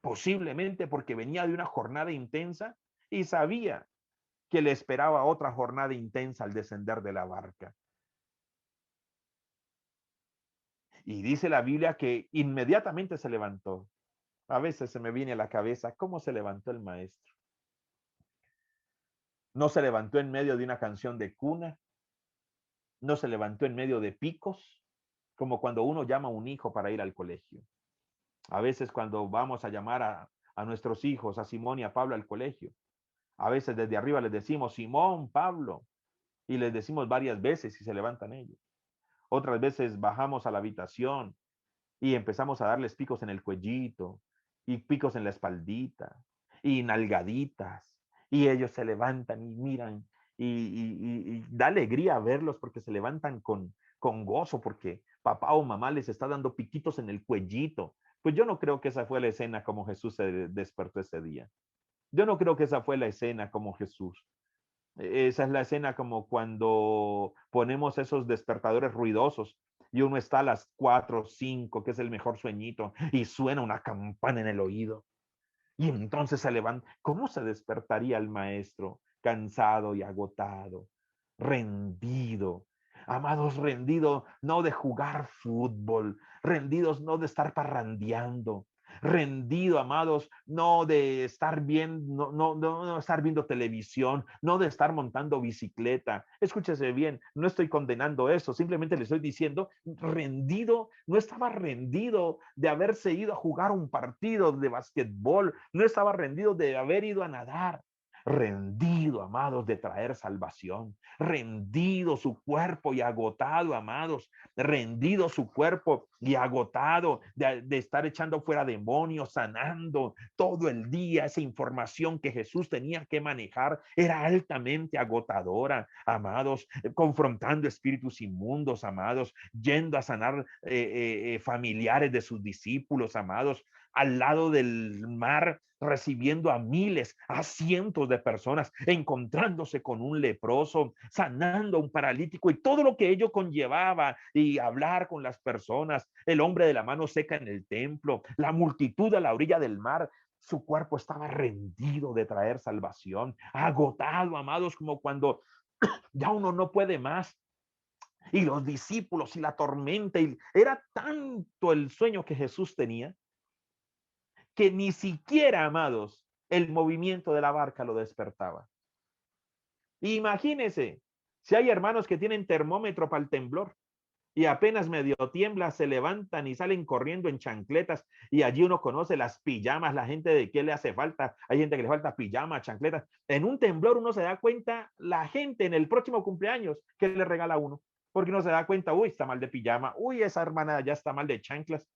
posiblemente porque venía de una jornada intensa y sabía que le esperaba otra jornada intensa al descender de la barca. Y dice la Biblia que inmediatamente se levantó. A veces se me viene a la cabeza cómo se levantó el maestro. No se levantó en medio de una canción de cuna, no se levantó en medio de picos, como cuando uno llama a un hijo para ir al colegio. A veces cuando vamos a llamar a nuestros hijos, a Simón y a Pablo al colegio, a veces desde arriba les decimos Simón, Pablo, y les decimos varias veces y se levantan ellos. Otras veces bajamos a la habitación y empezamos a darles picos en el cuellito y picos en la espaldita y nalgaditas y ellos se levantan y miran y da alegría verlos porque se levantan con gozo porque papá o mamá les está dando piquitos en el cuellito. Pues yo no creo que esa fue la escena como Jesús se despertó ese día. Yo no creo que esa fue la escena como Jesús. Esa es la escena como cuando ponemos esos despertadores ruidosos y uno está a las 4 o 5, que es el mejor sueñito, y suena una campana en el oído. Y entonces se levanta. ¿Cómo se despertaría el maestro? Cansado y agotado, rendido. Amados, rendido no de jugar fútbol, rendidos no de estar parrandeando, rendido, amados, no de estar viendo, no estar viendo televisión, no de estar montando bicicleta. Escúchese bien, no estoy condenando eso, simplemente le estoy diciendo, rendido, no estaba rendido de haberse ido a jugar un partido de basquetbol, no estaba rendido de haber ido a nadar, rendido, amados, de traer salvación, rendido su cuerpo y agotado, amados, rendido su cuerpo y agotado de estar echando fuera demonios, sanando todo el día. Esa información que Jesús tenía que manejar era altamente agotadora, amados, confrontando espíritus inmundos, amados, yendo a sanar familiares de sus discípulos, amados, al lado del mar, recibiendo a miles, a cientos de personas, encontrándose con un leproso, sanando a un paralítico y todo lo que ello conllevaba, y hablar con las personas, el hombre de la mano seca en el templo, la multitud a la orilla del mar. Su cuerpo estaba rendido de traer salvación, agotado, amados, como cuando ya uno no puede más. Y los discípulos y la tormenta, y era tanto el sueño que Jesús tenía que ni siquiera, amados, el movimiento de la barca lo despertaba. Imagínense, si hay hermanos que tienen termómetro para el temblor y apenas medio tiembla, se levantan y salen corriendo en chancletas, y allí uno conoce las pijamas, la gente de qué le hace falta, hay gente que le falta pijama, chancletas. En un temblor uno se da cuenta, la gente en el próximo cumpleaños, que le regala a uno, porque uno se da cuenta, uy, está mal de pijama, uy, esa hermana ya está mal de chanclas.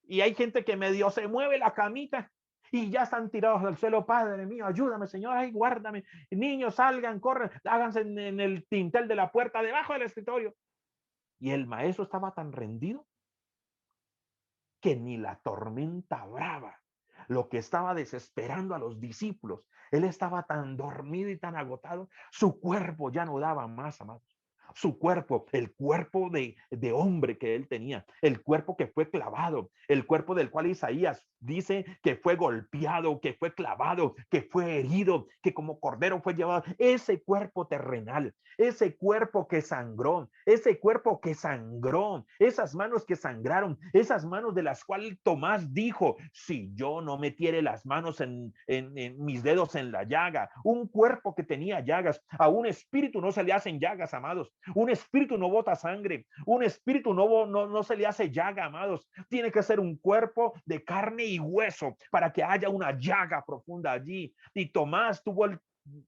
Y hay gente que medio se mueve la camita y ya están tirados al suelo. Padre mío, ayúdame, Señor, ay, guárdame. Niños, salgan, corran, háganse en el tintel de la puerta, debajo del escritorio. Y el maestro estaba tan rendido que ni la tormenta brava, lo que estaba desesperando a los discípulos, él estaba tan dormido y tan agotado, su cuerpo ya no daba más, amados. su cuerpo, el cuerpo de hombre que él tenía, el cuerpo que fue clavado, el cuerpo del cual Isaías dice que fue golpeado, que fue clavado, que fue herido, que como cordero fue llevado. Ese cuerpo terrenal, ese cuerpo que sangró, esas manos que sangraron, esas manos de las cuales Tomás dijo, si yo no metiere las manos en mis dedos en la llaga, un cuerpo que tenía llagas, a un espíritu no se le hacen llagas, amados, un espíritu no bota sangre, un espíritu no se le hace llaga, amados, tiene que ser un cuerpo de carne y hueso para que haya una llaga profunda allí. Y Tomás tuvo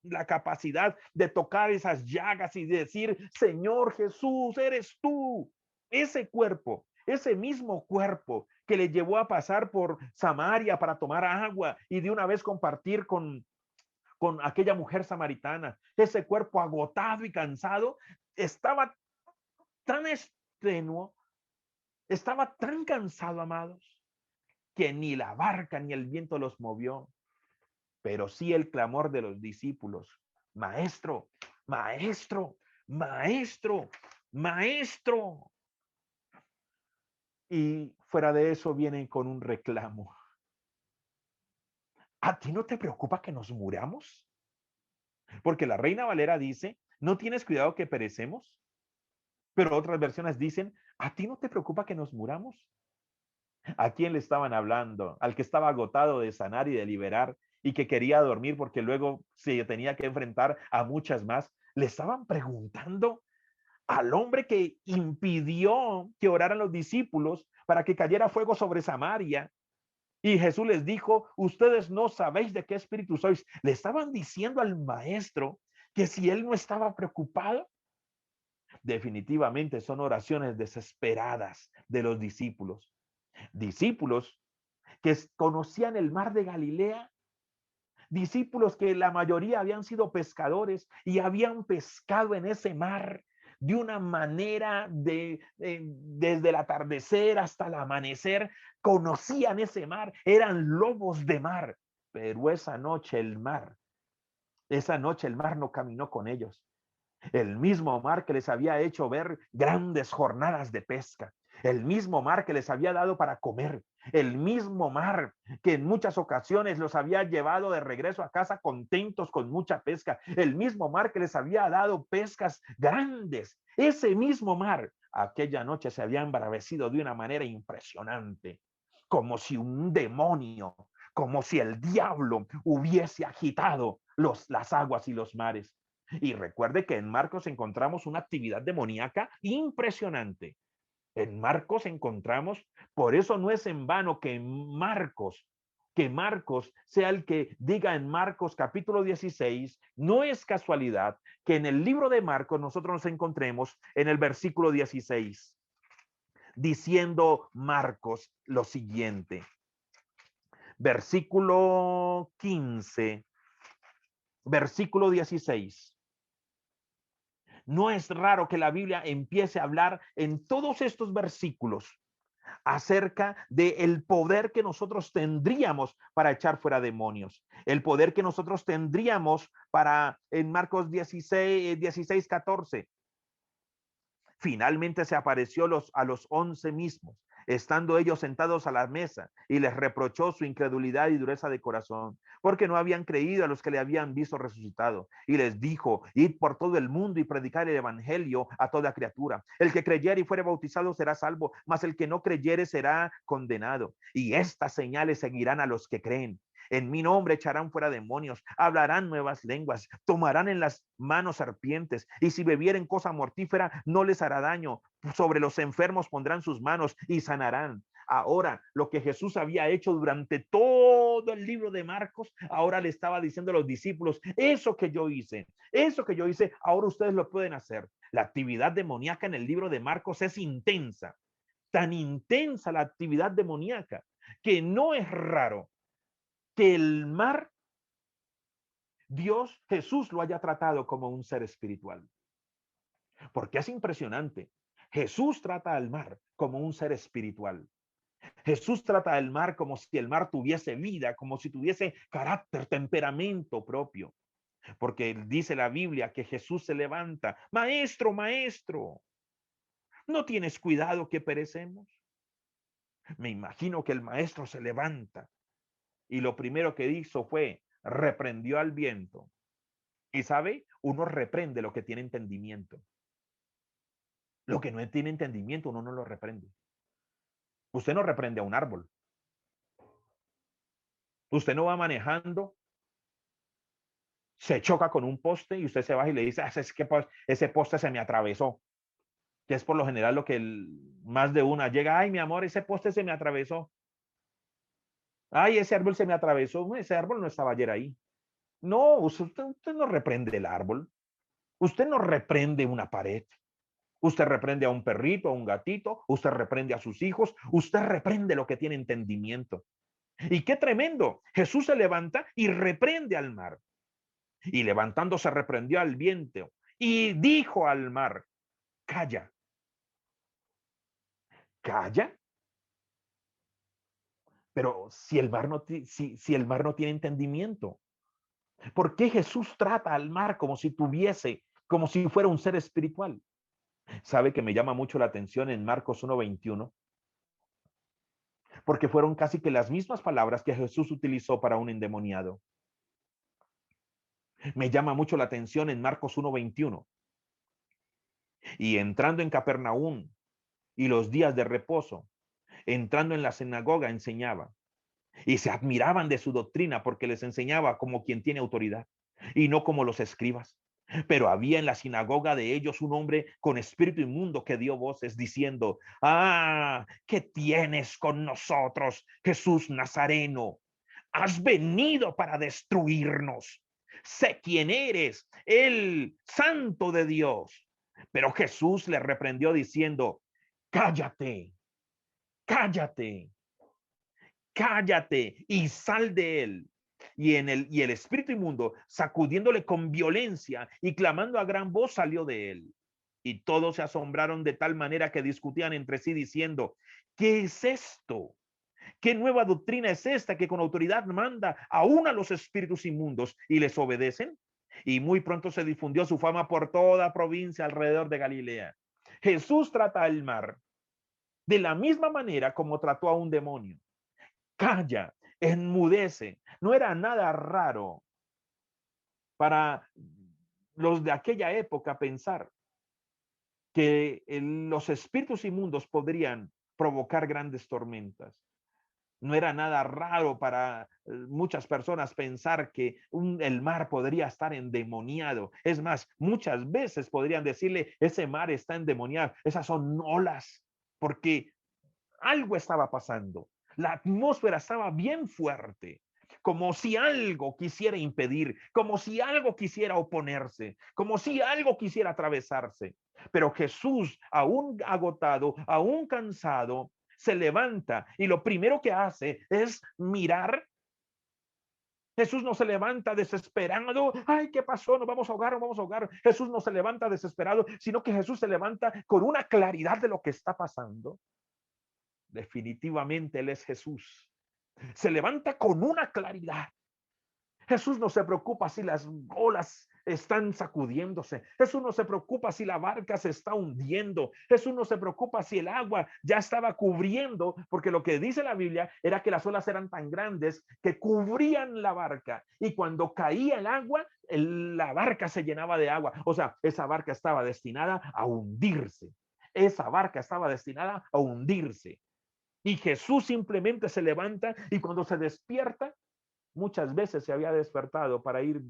la capacidad de tocar esas llagas y de decir, Señor Jesús, eres tú. Ese cuerpo, ese mismo cuerpo que le llevó a pasar por Samaria para tomar agua y de una vez compartir con aquella mujer samaritana, ese cuerpo agotado y cansado, estaba tan extenuo, estaba tan cansado, amados, que ni la barca ni el viento los movió, pero sí el clamor de los discípulos, maestro, maestro, maestro, maestro. Y fuera de eso vienen con un reclamo. ¿A ti no te preocupa que nos muramos? Porque la Reina Valera dice, ¿no tienes cuidado que perecemos? Pero otras versiones dicen, ¿a ti no te preocupa que nos muramos? ¿A quién le estaban hablando? Al que estaba agotado de sanar y de liberar y que quería dormir porque luego se tenía que enfrentar a muchas más. Le estaban preguntando al hombre que impidió que oraran los discípulos para que cayera fuego sobre Samaria. Y Jesús les dijo, ustedes no sabéis de qué espíritu sois. Le estaban diciendo al maestro que si él no estaba preocupado. Definitivamente son oraciones desesperadas de los discípulos. Discípulos que conocían el mar de Galilea, discípulos que la mayoría habían sido pescadores y habían pescado en ese mar de una manera desde el atardecer hasta el amanecer, conocían ese mar, eran lobos de mar, pero esa noche el mar no caminó con ellos. El mismo mar que les había hecho ver grandes jornadas de pesca, el mismo mar que les había dado para comer, el mismo mar que en muchas ocasiones los había llevado de regreso a casa contentos con mucha pesca, el mismo mar que les había dado pescas grandes, ese mismo mar aquella noche se había embravecido de una manera impresionante, como si un demonio, como si el diablo hubiese agitado las aguas y los mares. Y recuerde que en Marcos encontramos una actividad demoníaca impresionante. En Marcos encontramos, por eso no es en vano que Marcos sea el que diga en Marcos capítulo 16, no es casualidad que en el libro de Marcos nosotros nos encontremos en el versículo 16, diciendo Marcos lo siguiente. Versículo 15, versículo 16. No es raro que la Biblia empiece a hablar en todos estos versículos acerca del poder que nosotros tendríamos para echar fuera demonios, el poder que nosotros tendríamos para, en Marcos 16, 14. Finalmente se apareció a los 11 mismos, estando ellos sentados a la mesa, y les reprochó su incredulidad y dureza de corazón, porque no habían creído a los que le habían visto resucitado. Y les dijo, id por todo el mundo y predicar el evangelio a toda criatura. El que creyere y fuere bautizado será salvo, mas el que no creyere será condenado. Y estas señales seguirán a los que creen. En mi nombre echarán fuera demonios, hablarán nuevas lenguas, tomarán en las manos serpientes, y si bebieren cosa mortífera no les hará daño. Sobre los enfermos pondrán sus manos y sanarán. Ahora, lo que Jesús había hecho durante todo el libro de Marcos, ahora le estaba diciendo a los discípulos, eso que yo hice, ahora ustedes lo pueden hacer. La actividad demoníaca en el libro de Marcos es intensa, tan intensa la actividad demoníaca, que no es raro que el mar, Jesús lo haya tratado como un ser espiritual. Porque es impresionante. Jesús trata al mar como un ser espiritual. Jesús trata al mar como si el mar tuviese vida, como si tuviese carácter, temperamento propio. Porque dice la Biblia que Jesús se levanta. Maestro, maestro, ¿no tienes cuidado que perecemos? Me imagino que el maestro se levanta y lo primero que hizo fue reprendió al viento. Y sabe, uno reprende lo que tiene entendimiento. Lo que no tiene entendimiento, uno no lo reprende. Usted no reprende a un árbol. Usted no va manejando, se choca con un poste y usted se baja y le dice, es que ese poste se me atravesó. Que es por lo general lo que más de una llega, ay, mi amor, ese poste se me atravesó. Ay, ese árbol se me atravesó. Ese árbol no estaba ayer ahí. No, usted no reprende el árbol. Usted no reprende una pared. Usted reprende a un perrito, a un gatito. Usted reprende a sus hijos. Usted reprende lo que tiene entendimiento. Y qué tremendo. Jesús se levanta y reprende al mar. Y levantándose reprendió al viento y dijo al mar, calla, calla. Pero si el mar si el mar no tiene entendimiento, ¿por qué Jesús trata al mar como si tuviese, como si fuera un ser espiritual? Sabe que me llama mucho la atención en Marcos 1:21, porque fueron casi que las mismas palabras que Jesús utilizó para un endemoniado. Me llama mucho la atención en Marcos 1:21. Y entrando en Capernaum y los días de reposo, entrando en la sinagoga enseñaba. Y se admiraban de su doctrina porque les enseñaba como quien tiene autoridad y no como los escribas. Pero había en la sinagoga de ellos un hombre con espíritu inmundo que dio voces diciendo, ¿qué tienes con nosotros, Jesús Nazareno? Has venido para destruirnos. Sé quién eres, el santo de Dios. Pero Jesús le reprendió diciendo, cállate, cállate, cállate y sal de él. Y el espíritu inmundo, sacudiéndole con violencia y clamando a gran voz, salió de él. Y todos se asombraron de tal manera que discutían entre sí diciendo, ¿qué es esto? ¿Qué nueva doctrina es esta que con autoridad manda aún a los espíritus inmundos y les obedecen? Y muy pronto se difundió su fama por toda provincia alrededor de Galilea. Jesús trata al mar de la misma manera como trató a un demonio. Calla, enmudece. No era nada raro para los de aquella época pensar que los espíritus inmundos podrían provocar grandes tormentas. No era nada raro para muchas personas pensar que el mar podría estar endemoniado. Es más, muchas veces podrían decirle, ese mar está endemoniado. Esas son olas, porque algo estaba pasando. La atmósfera estaba bien fuerte, como si algo quisiera impedir, como si algo quisiera oponerse, como si algo quisiera atravesarse. Pero Jesús, aún agotado, aún cansado, se levanta y lo primero que hace es mirar. Jesús no se levanta desesperado. Ay, ¿qué pasó? Nos vamos a ahogar, nos vamos a ahogar. Jesús no se levanta desesperado, sino que Jesús se levanta con una claridad de lo que está pasando. Definitivamente Él es Jesús. Se levanta con una claridad. Jesús no se preocupa si las olas están sacudiéndose. Jesús no se preocupa si la barca se está hundiendo. Jesús no se preocupa si el agua ya estaba cubriendo, porque lo que dice la Biblia era que las olas eran tan grandes que cubrían la barca. Y cuando caía el agua, la barca se llenaba de agua. O sea, esa barca estaba destinada a hundirse. Esa barca estaba destinada a hundirse. Y Jesús simplemente se levanta y cuando se despierta, muchas veces se había despertado para ir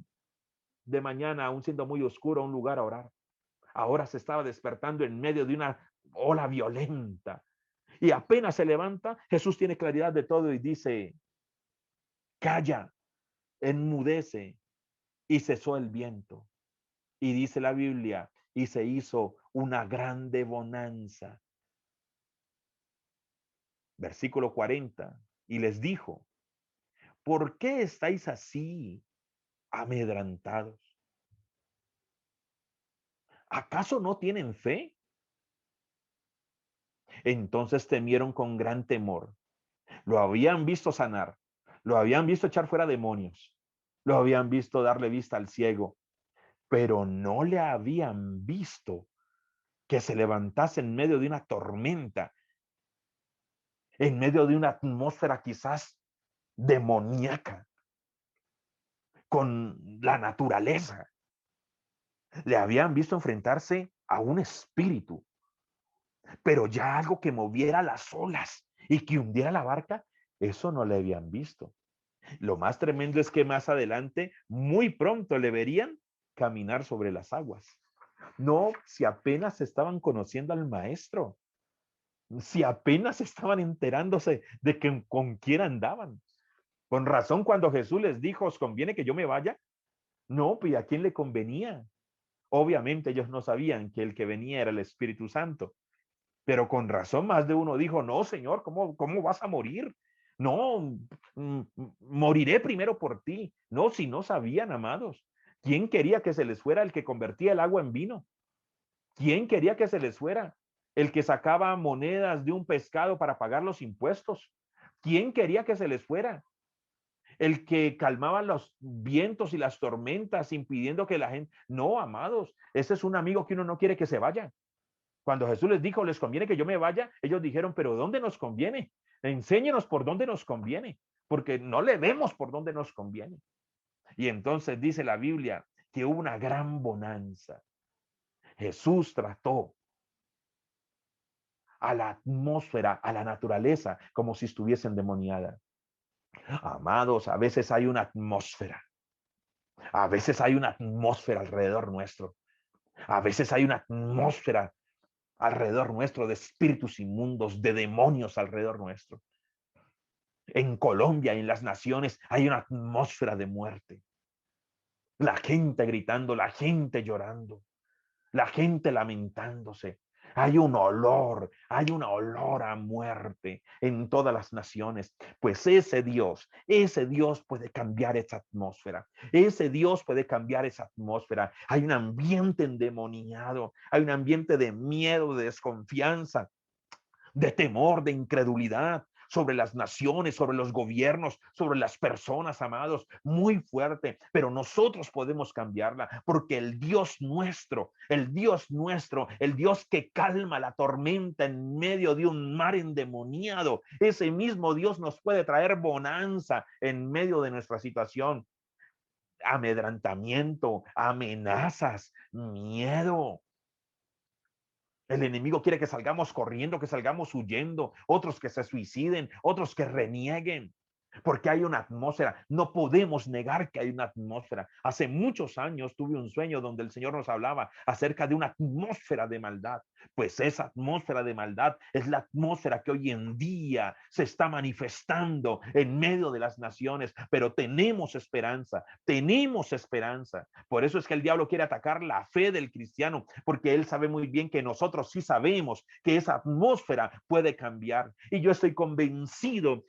de mañana, aún siendo muy oscuro, a un lugar a orar. Ahora se estaba despertando en medio de una ola violenta. Y apenas se levanta, Jesús tiene claridad de todo y dice, calla, enmudece. Y cesó el viento. Y dice la Biblia, y se hizo una grande bonanza. Versículo 40. Y les dijo, ¿por qué estáis así amedrantados? ¿Acaso no tienen fe? Entonces temieron con gran temor. Lo habían visto sanar, lo habían visto echar fuera demonios, Lo habían visto darle vista al ciego, pero no le habían visto que se levantase en medio de una tormenta, en medio de una atmósfera quizás demoníaca, con la naturaleza. Le habían visto enfrentarse a un espíritu, pero ya algo que moviera las olas y que hundiera la barca, eso no le habían visto. Lo más tremendo es que más adelante, muy pronto le verían caminar sobre las aguas. No, si apenas estaban conociendo al maestro, si apenas estaban enterándose de que con quién andaban. Con razón, cuando Jesús les dijo, ¿os conviene que yo me vaya? No, pues ¿a quién le convenía? Obviamente ellos no sabían que el que venía era el Espíritu Santo, pero con razón más de uno dijo, no, Señor, ¿cómo vas a morir? No, moriré primero por ti. No, si no sabían, amados. ¿Quién quería que se les fuera el que convertía el agua en vino? ¿Quién quería que se les fuera el que sacaba monedas de un pescado para pagar los impuestos? ¿Quién quería que se les fuera el que calmaba los vientos y las tormentas, impidiendo que la gente... No, amados, ese es un amigo que uno no quiere que se vaya. Cuando Jesús les dijo, ¿les conviene que yo me vaya? Ellos dijeron, pero ¿dónde nos conviene? Enséñenos por dónde nos conviene, porque no le vemos por dónde nos conviene. Y entonces dice la Biblia que hubo una gran bonanza. Jesús trató a la atmósfera, a la naturaleza, como si estuviese endemoniada. Amados, a veces hay una atmósfera. A veces hay una atmósfera alrededor nuestro. A veces hay una atmósfera alrededor nuestro de espíritus inmundos, de demonios alrededor nuestro. En Colombia, en las naciones, hay una atmósfera de muerte. La gente gritando, la gente llorando, la gente lamentándose. Hay un olor a muerte en todas las naciones. Pues ese Dios puede cambiar esa atmósfera. Ese Dios puede cambiar esa atmósfera. Hay un ambiente endemoniado, hay un ambiente de miedo, de desconfianza, de temor, de incredulidad sobre las naciones, sobre los gobiernos, sobre las personas, amados, muy fuerte, pero nosotros podemos cambiarla porque el Dios nuestro, el Dios que calma la tormenta en medio de un mar endemoniado, ese mismo Dios nos puede traer bonanza en medio de nuestra situación, amedrantamiento, amenazas, miedo. El enemigo quiere que salgamos corriendo, que salgamos huyendo, otros que se suiciden, otros que renieguen, porque hay una atmósfera. No podemos negar que hay una atmósfera. Hace muchos años tuve un sueño donde el Señor nos hablaba acerca de una atmósfera de maldad. Pues esa atmósfera de maldad es la atmósfera que hoy en día se está manifestando en medio de las naciones, pero tenemos esperanza, tenemos esperanza. Por eso es que el diablo quiere atacar la fe del cristiano, porque él sabe muy bien que nosotros sí sabemos que esa atmósfera puede cambiar. Y yo estoy convencido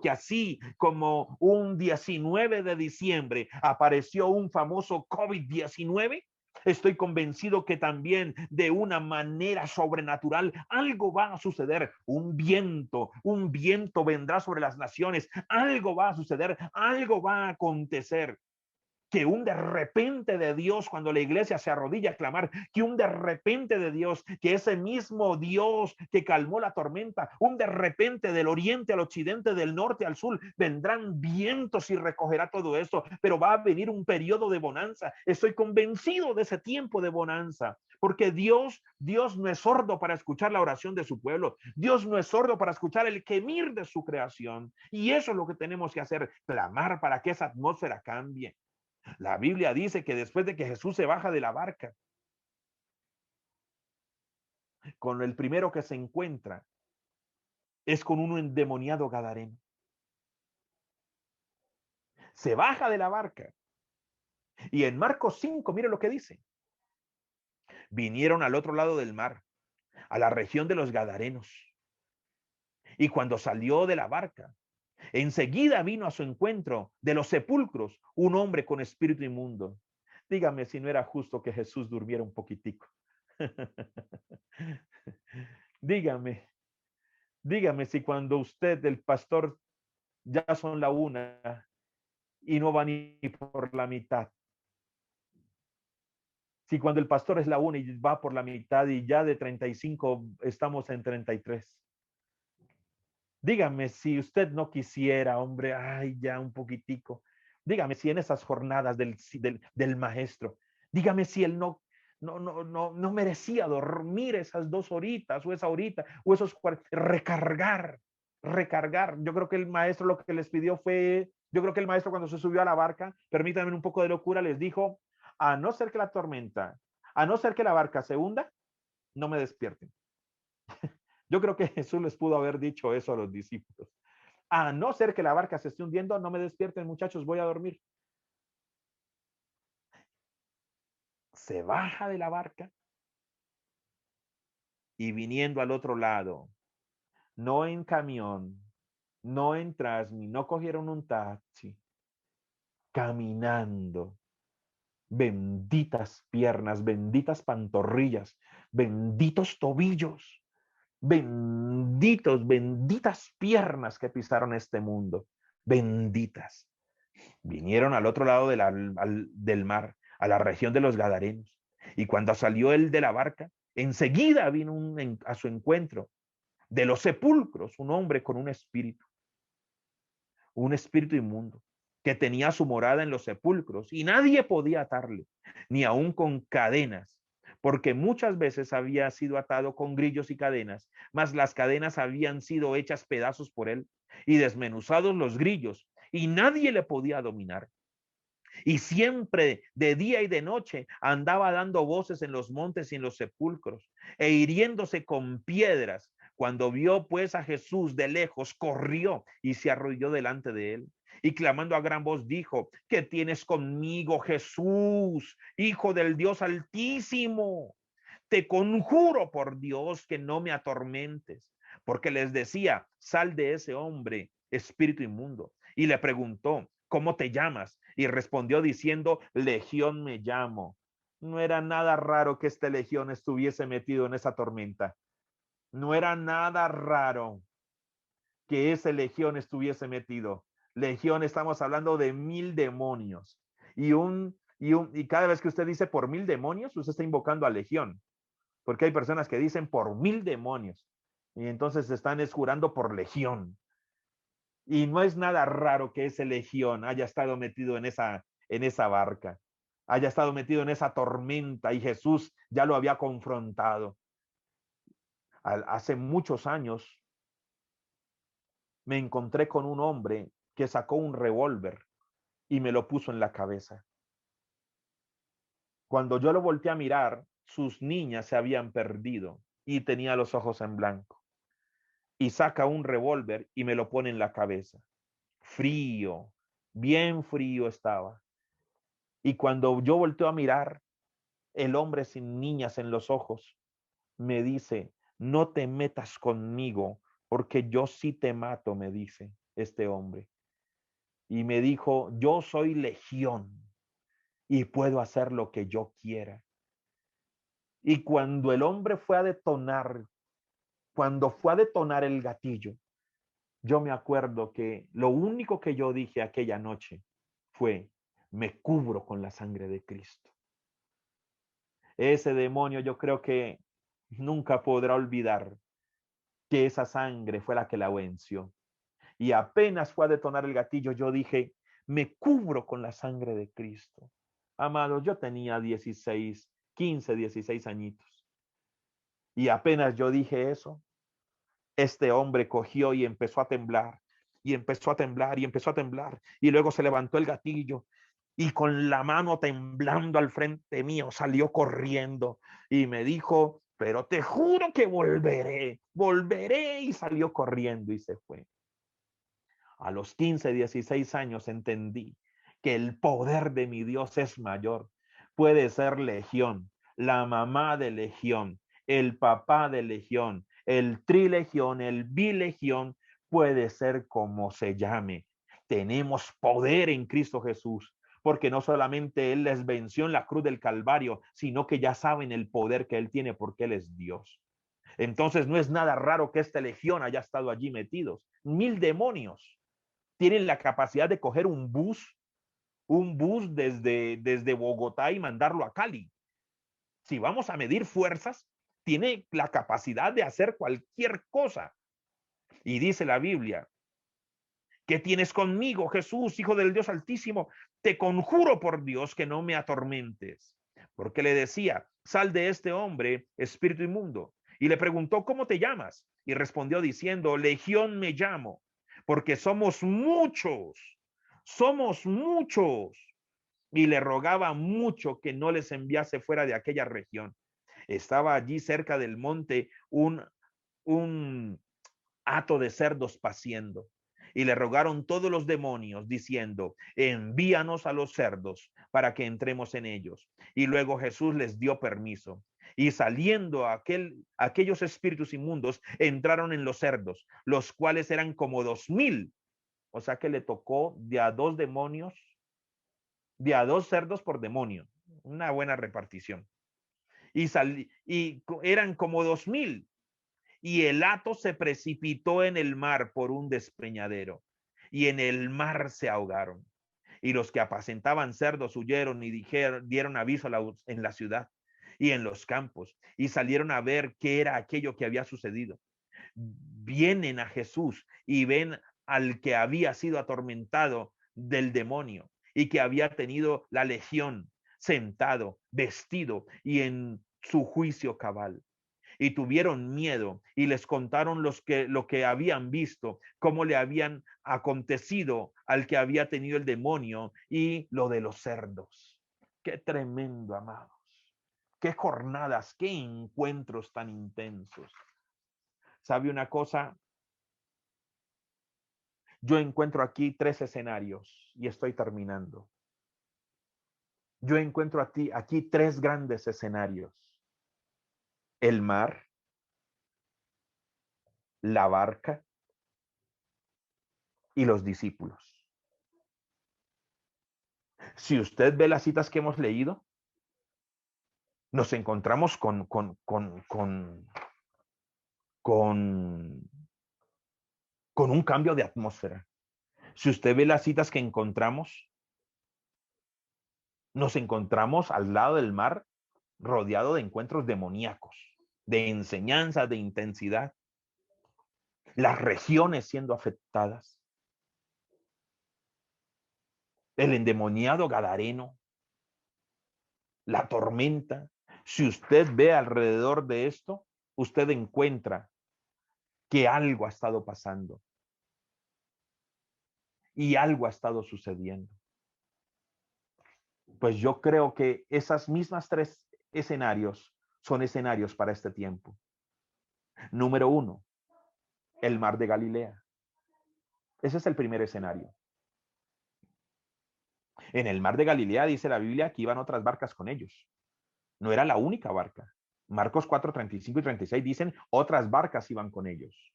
que así como un 19 de diciembre apareció un famoso COVID-19, estoy convencido que también de una manera sobrenatural algo va a suceder. Un viento vendrá sobre las naciones. Algo va a suceder, algo va a acontecer. Que un de repente de Dios, cuando la iglesia se arrodilla a clamar, que un de repente de Dios, que ese mismo Dios que calmó la tormenta, un de repente del oriente al occidente, del norte al sur, vendrán vientos y recogerá todo eso, pero va a venir un periodo de bonanza. Estoy convencido de ese tiempo de bonanza, porque Dios no es sordo para escuchar la oración de su pueblo. Dios no es sordo para escuchar el gemir de su creación. Y eso es lo que tenemos que hacer, clamar para que esa atmósfera cambie. La Biblia dice que después de que Jesús se baja de la barca, con el primero que se encuentra es con un endemoniado gadareno. Se baja de la barca y en Marcos 5, mire lo que dice. Vinieron al otro lado del mar, a la región de los Gadarenos. Y cuando salió de la barca, enseguida vino a su encuentro de los sepulcros un hombre con espíritu inmundo. Dígame si no era justo que Jesús durmiera un poquitico. Dígame, dígame si cuando usted, el pastor, ya son la 1 y no va ni por la mitad. Si cuando el pastor es la 1 y va por la mitad y ya de 35 estamos en 33. Dígame si usted no quisiera, hombre, ay, ya un poquitico. Dígame si en esas jornadas del maestro, dígame si él no merecía dormir esas 2 horitas o esa horita o esos recargar. Yo creo que el maestro lo que les pidió fue, yo creo que el maestro cuando se subió a la barca, permítanme un poco de locura, les dijo, a no ser que la tormenta, a no ser que la barca se hunda, no me despierten. Yo creo que Jesús les pudo haber dicho eso a los discípulos. A no ser que la barca se esté hundiendo, no me despierten, muchachos, voy a dormir. Se baja de la barca y viniendo al otro lado, no en camión, no en Transmi, no cogieron un taxi, caminando. Benditas piernas, benditas pantorrillas, benditos tobillos, benditas piernas que pisaron este mundo, benditas. Vinieron al otro lado del mar, a la región de los Gadarenos. Y cuando salió él de la barca, enseguida vino a su encuentro de los sepulcros un hombre con un espíritu inmundo, que tenía su morada en los sepulcros y nadie podía atarle, ni aun con cadenas, porque muchas veces había sido atado con grillos y cadenas, mas las cadenas habían sido hechas pedazos por él y desmenuzados los grillos, y nadie le podía dominar. Y siempre de día y de noche andaba dando voces en los montes y en los sepulcros e hiriéndose con piedras. Cuando vio pues a Jesús de lejos, corrió y se arrodilló delante de él. Y clamando a gran voz dijo, ¿qué tienes conmigo, Jesús, Hijo del Dios Altísimo? Te conjuro por Dios que no me atormentes. Porque les decía, sal de ese hombre, espíritu inmundo. Y le preguntó, ¿cómo te llamas? Y respondió diciendo, Legión me llamo. No era nada raro que este Legión estuviese metido en esa tormenta. No era nada raro que ese Legión estuviese metido. Legión, estamos hablando de 1000 demonios. Y cada vez que usted dice por 1000 demonios, usted está invocando a Legión. Porque hay personas que dicen por 1000 demonios. Y entonces se están jurando por Legión. Y no es nada raro que ese Legión haya estado metido en esa barca, haya estado metido en esa tormenta y Jesús ya lo había confrontado. Hace muchos años me encontré con un hombre que sacó un revólver y me lo puso en la cabeza. Cuando yo lo volteé a mirar, sus niñas se habían perdido y tenía los ojos en blanco. Y saca un revólver y me lo pone en la cabeza. Frío, bien frío estaba. Y cuando yo volteo a mirar, el hombre sin niñas en los ojos me dice, no te metas conmigo, porque yo sí te mato, me dice este hombre. Y me dijo, yo soy Legión y puedo hacer lo que yo quiera. Y cuando el hombre fue a detonar, cuando fue a detonar el gatillo, yo me acuerdo que lo único que yo dije aquella noche fue, me cubro con la sangre de Cristo. Ese demonio yo creo que nunca podrá olvidar que esa sangre fue la que la venció. Y apenas fue a detonar el gatillo, yo dije, me cubro con la sangre de Cristo. Amados, yo tenía 16 añitos. Y apenas yo dije eso, este hombre cogió y empezó a temblar, y empezó a temblar, y empezó a temblar, y luego se levantó el gatillo, y con la mano temblando al frente mío salió corriendo, y me dijo, pero te juro que volveré, y salió corriendo y se fue. A los 15, 16 años entendí que el poder de mi Dios es mayor. Puede ser Legión, la mamá de Legión, el papá de Legión, el trilegión, el bilegión, puede ser como se llame. Tenemos poder en Cristo Jesús, porque no solamente Él les venció en la cruz del Calvario, sino que ya saben el poder que Él tiene porque Él es Dios. Entonces no es nada raro que esta legión haya estado allí metidos. 1000 demonios tienen la capacidad de coger un bus un bus desde Bogotá y mandarlo a Cali. Si vamos a medir fuerzas, tiene la capacidad de hacer cualquier cosa. Y dice la Biblia, ¿qué tienes conmigo, Jesús, Hijo del Dios Altísimo? Te conjuro por Dios que no me atormentes. Porque le decía, sal de este hombre, espíritu inmundo. Y le preguntó, ¿cómo te llamas? Y respondió diciendo, Legión me llamo, porque somos muchos, somos muchos. Y le rogaba mucho que no les enviase fuera de aquella región. Estaba allí cerca del monte un hato de cerdos paciendo. Y le rogaron todos los demonios, diciendo, envíanos a los cerdos para que entremos en ellos. Y luego Jesús les dio permiso. Y saliendo aquellos espíritus inmundos, entraron en los cerdos, los cuales eran como 2000. O sea que le tocó de a 2 demonios, de a 2 cerdos por demonio. Una buena repartición. Y eran como 2000. Y el hato se precipitó en el mar por un despeñadero, y en el mar se ahogaron. Y los que apacentaban cerdos huyeron y dieron aviso en la ciudad y en los campos, y salieron a ver qué era aquello que había sucedido. Vienen a Jesús y ven al que había sido atormentado del demonio y que había tenido la legión, sentado, vestido y en su juicio cabal. Y tuvieron miedo y les contaron lo que habían visto, cómo le habían acontecido al que había tenido el demonio y lo de los cerdos. Qué tremendo, amados. Qué jornadas, qué encuentros tan intensos. ¿Sabe una cosa? Yo encuentro aquí 3 escenarios y estoy terminando. Yo encuentro aquí 3 grandes escenarios. El mar, la barca y los discípulos. Si usted ve las citas que hemos leído, nos encontramos con un cambio de atmósfera. Si usted ve las citas que encontramos, nos encontramos al lado del mar rodeado de encuentros demoníacos, de enseñanza, de intensidad, las regiones siendo afectadas, el endemoniado gadareno, la tormenta. Si usted ve alrededor de esto, usted encuentra que algo ha estado pasando y algo ha estado sucediendo. Pues yo creo que esas mismas 3 escenarios son escenarios para este tiempo. Número 1, el mar de Galilea. Ese es el primer escenario. En el mar de Galilea dice la Biblia que iban otras barcas con ellos. No era la única barca. Marcos 4, 35 y 36 dicen otras barcas iban con ellos.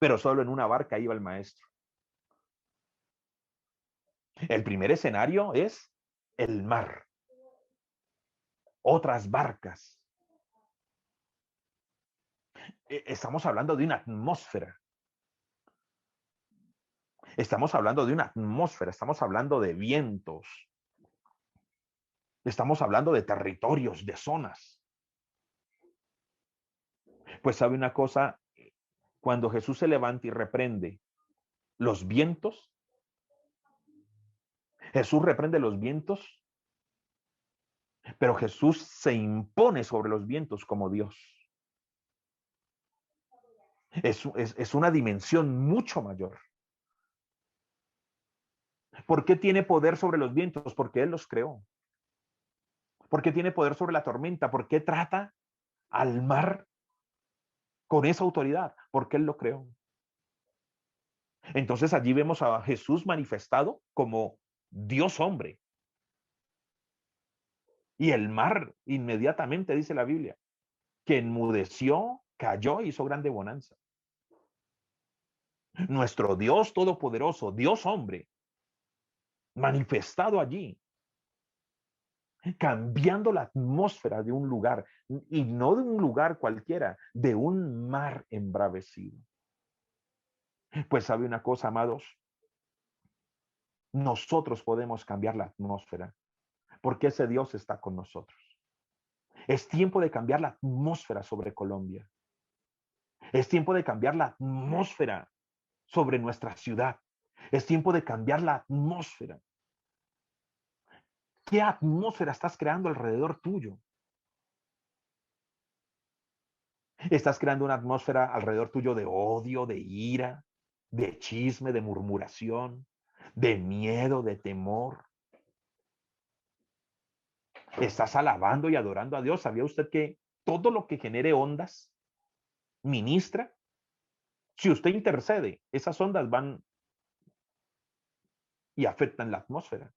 Pero solo en una barca iba el maestro. El primer escenario es el mar. Otras barcas. Estamos hablando de una atmósfera. Estamos hablando de una atmósfera, estamos hablando de vientos. Estamos hablando de territorios, de zonas. Pues sabe una cosa, cuando Jesús se levanta y reprende los vientos, Jesús reprende los vientos, pero Jesús se impone sobre los vientos como Dios. Es una dimensión mucho mayor. ¿Por qué tiene poder sobre los vientos? Porque Él los creó. ¿Por qué tiene poder sobre la tormenta? ¿Por qué trata al mar con esa autoridad? Porque Él lo creó. Entonces allí vemos a Jesús manifestado como Dios hombre. Y el mar inmediatamente, dice la Biblia, que enmudeció, cayó y hizo grande bonanza. Nuestro Dios todopoderoso, Dios hombre, manifestado allí, cambiando la atmósfera de un lugar, y no de un lugar cualquiera, de un mar embravecido. Pues sabe una cosa, amados, nosotros podemos cambiar la atmósfera, porque ese Dios está con nosotros. Es tiempo de cambiar la atmósfera sobre Colombia. Es tiempo de cambiar la atmósfera sobre nuestra ciudad. Es tiempo de cambiar la atmósfera. ¿Qué atmósfera estás creando alrededor tuyo? ¿Estás creando una atmósfera alrededor tuyo de odio, de ira, de chisme, de murmuración, de miedo, de temor? ¿Estás alabando y adorando a Dios? ¿Sabía usted que todo lo que genere ondas ministra? Si usted intercede, esas ondas van y afectan la atmósfera.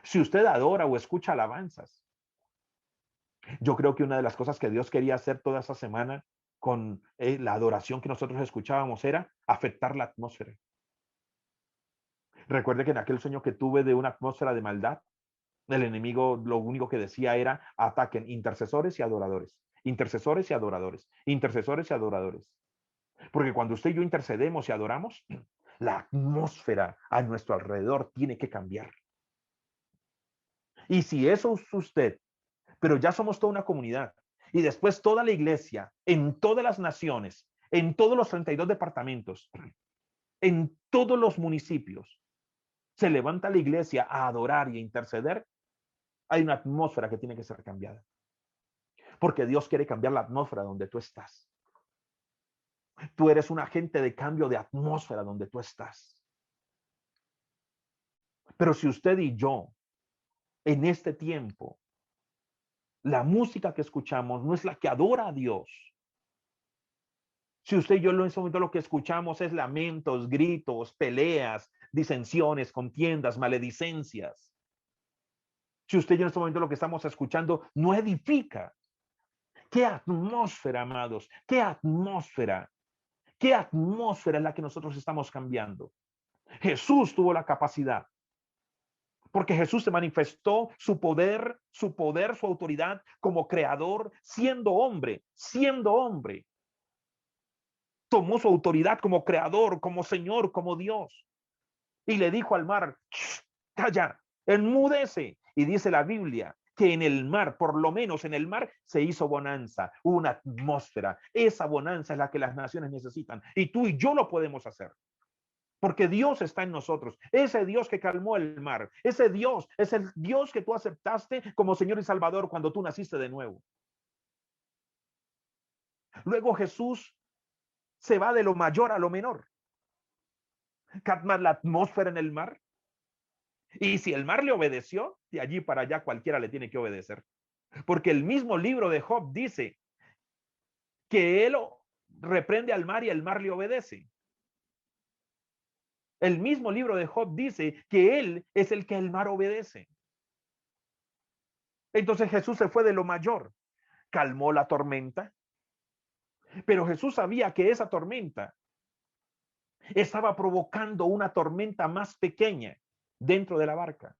Si usted adora o escucha alabanzas, yo creo que una de las cosas que Dios quería hacer toda esa semana con la adoración que nosotros escuchábamos era afectar la atmósfera. Recuerde que en aquel sueño que tuve de una atmósfera de maldad, el enemigo lo único que decía era ataquen intercesores y adoradores, intercesores y adoradores, intercesores y adoradores. Porque cuando usted y yo intercedemos y adoramos, la atmósfera a nuestro alrededor tiene que cambiar. Y si eso es usted, pero ya somos toda una comunidad, y después toda la iglesia, en todas las naciones, en todos los 32 departamentos, en todos los municipios, se levanta la iglesia a adorar y a interceder, hay una atmósfera que tiene que ser cambiada. Porque Dios quiere cambiar la atmósfera donde tú estás. Tú eres un agente de cambio de atmósfera donde tú estás. Pero si usted y yo, en este tiempo, la música que escuchamos no es la que adora a Dios. Si usted y yo en ese momento lo que escuchamos es lamentos, gritos, peleas, disensiones, contiendas, maledicencias. Si usted y yo en este momento lo que estamos escuchando no edifica. ¿Qué atmósfera, amados? ¿Qué atmósfera? ¿Qué atmósfera es la que nosotros estamos cambiando? Jesús tuvo la capacidad, porque Jesús se manifestó su poder, su autoridad como creador, siendo hombre, siendo hombre. Tomó su autoridad como creador, como Señor, como Dios. Y le dijo al mar, calla, enmudece. Y dice la Biblia que en el mar, por lo menos en el mar, se hizo bonanza, una atmósfera. Esa bonanza es la que las naciones necesitan. Y tú y yo lo podemos hacer. Porque Dios está en nosotros. Ese Dios que calmó el mar. Ese Dios es el Dios que tú aceptaste como Señor y Salvador cuando tú naciste de nuevo. Luego Jesús se va de lo mayor a lo menor. Calma la atmósfera en el mar. Y si el mar le obedeció, de allí para allá cualquiera le tiene que obedecer. Porque el mismo libro de Job dice que él reprende al mar y el mar le obedece. El mismo libro de Job dice que él es el que el mar obedece. Entonces Jesús se fue de lo mayor, calmó la tormenta, pero Jesús sabía que esa tormenta estaba provocando una tormenta más pequeña dentro de la barca.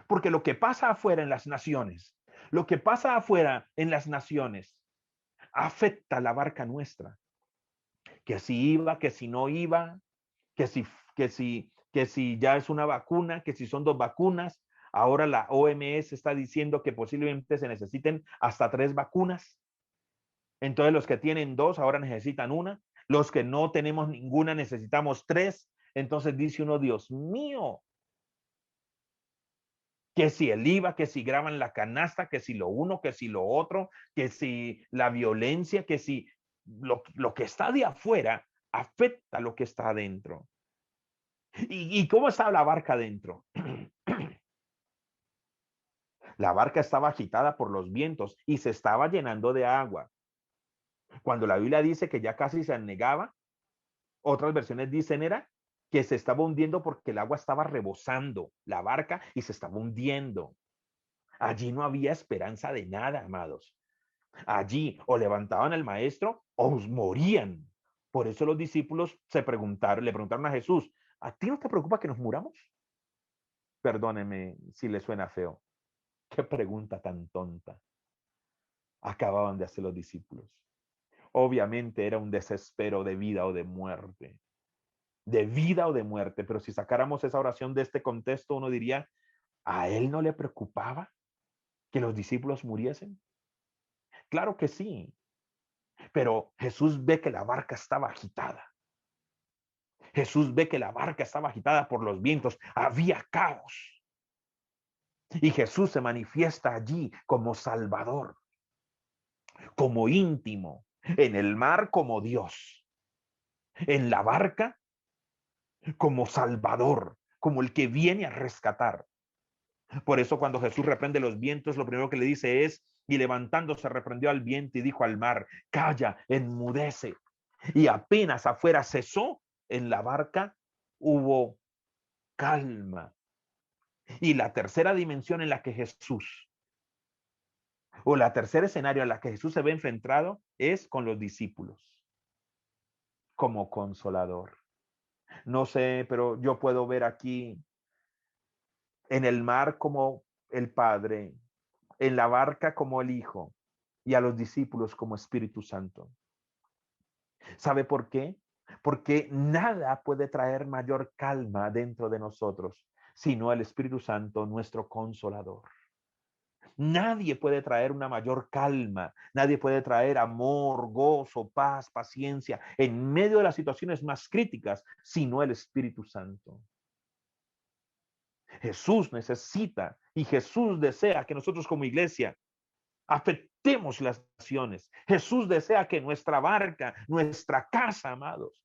Porque lo que pasa afuera en las naciones, lo que pasa afuera en las naciones, afecta la barca nuestra. Que si iba, que si no iba, que si, que si ya es una vacuna, que si son dos vacunas. Ahora la OMS está diciendo que posiblemente se necesiten hasta 3 vacunas. Entonces los que tienen 2 ahora necesitan una. Los que no tenemos ninguna necesitamos 3. Entonces dice uno, Dios mío, que si el IVA, que si graban la canasta, que si lo uno, que si lo otro, que si la violencia, que si lo que está de afuera afecta lo que está adentro. ¿Y cómo está la barca adentro? La barca estaba agitada por los vientos y se estaba llenando de agua. Cuando la Biblia dice que ya casi se anegaba, otras versiones dicen era que se estaba hundiendo porque el agua estaba rebosando la barca y se estaba hundiendo. Allí no había esperanza de nada, amados. Allí o levantaban al maestro o morían. Por eso los discípulos le preguntaron a Jesús, ¿a ti no te preocupa que nos muramos? Perdóneme si le suena feo. Qué pregunta tan tonta. Acababan de hacer los discípulos. Obviamente era un desespero de vida o de muerte. de vida o de muerte. Pero si sacáramos esa oración de este contexto, uno diría, ¿a él no le preocupaba que los discípulos muriesen? Claro que sí, pero Jesús ve que la barca estaba agitada. Jesús ve que la barca estaba agitada por los vientos, había caos. Y Jesús se manifiesta allí como Salvador, como íntimo, en el mar como Dios, en la barca como Salvador, como el que viene a rescatar. Por eso cuando Jesús reprende los vientos, lo primero que le dice es, y levantándose reprendió al viento y dijo al mar, calla, enmudece. Y apenas afuera cesó, en la barca hubo calma. Y la tercera dimensión en la que Jesús, o la tercer escenario en la que Jesús se ve enfrentado, es con los discípulos, como consolador. No sé, pero yo puedo ver aquí en el mar como el Padre, en la barca como el Hijo y a los discípulos como Espíritu Santo. ¿Sabe por qué? Porque nada puede traer mayor calma dentro de nosotros, sino el Espíritu Santo, nuestro consolador. Nadie puede traer una mayor calma, nadie puede traer amor, gozo, paz, paciencia en medio de las situaciones más críticas, sino el Espíritu Santo. Jesús necesita y Jesús desea que nosotros como iglesia afectemos las naciones. Jesús desea que nuestra barca, nuestra casa, amados,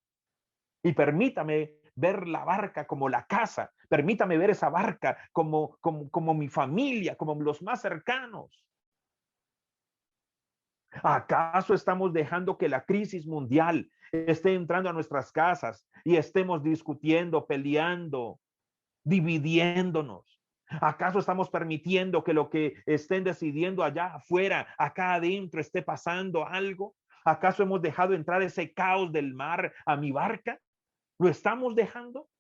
y permítame ver la barca como la casa, permítame ver esa barca como mi familia, como los más cercanos. ¿Acaso estamos dejando que la crisis mundial esté entrando a nuestras casas y estemos discutiendo, peleando, dividiéndonos? ¿Acaso estamos permitiendo que lo que estén decidiendo allá afuera, acá adentro, esté pasando algo? ¿Acaso hemos dejado entrar ese caos del mar a mi barca? ¿Lo estamos dejando?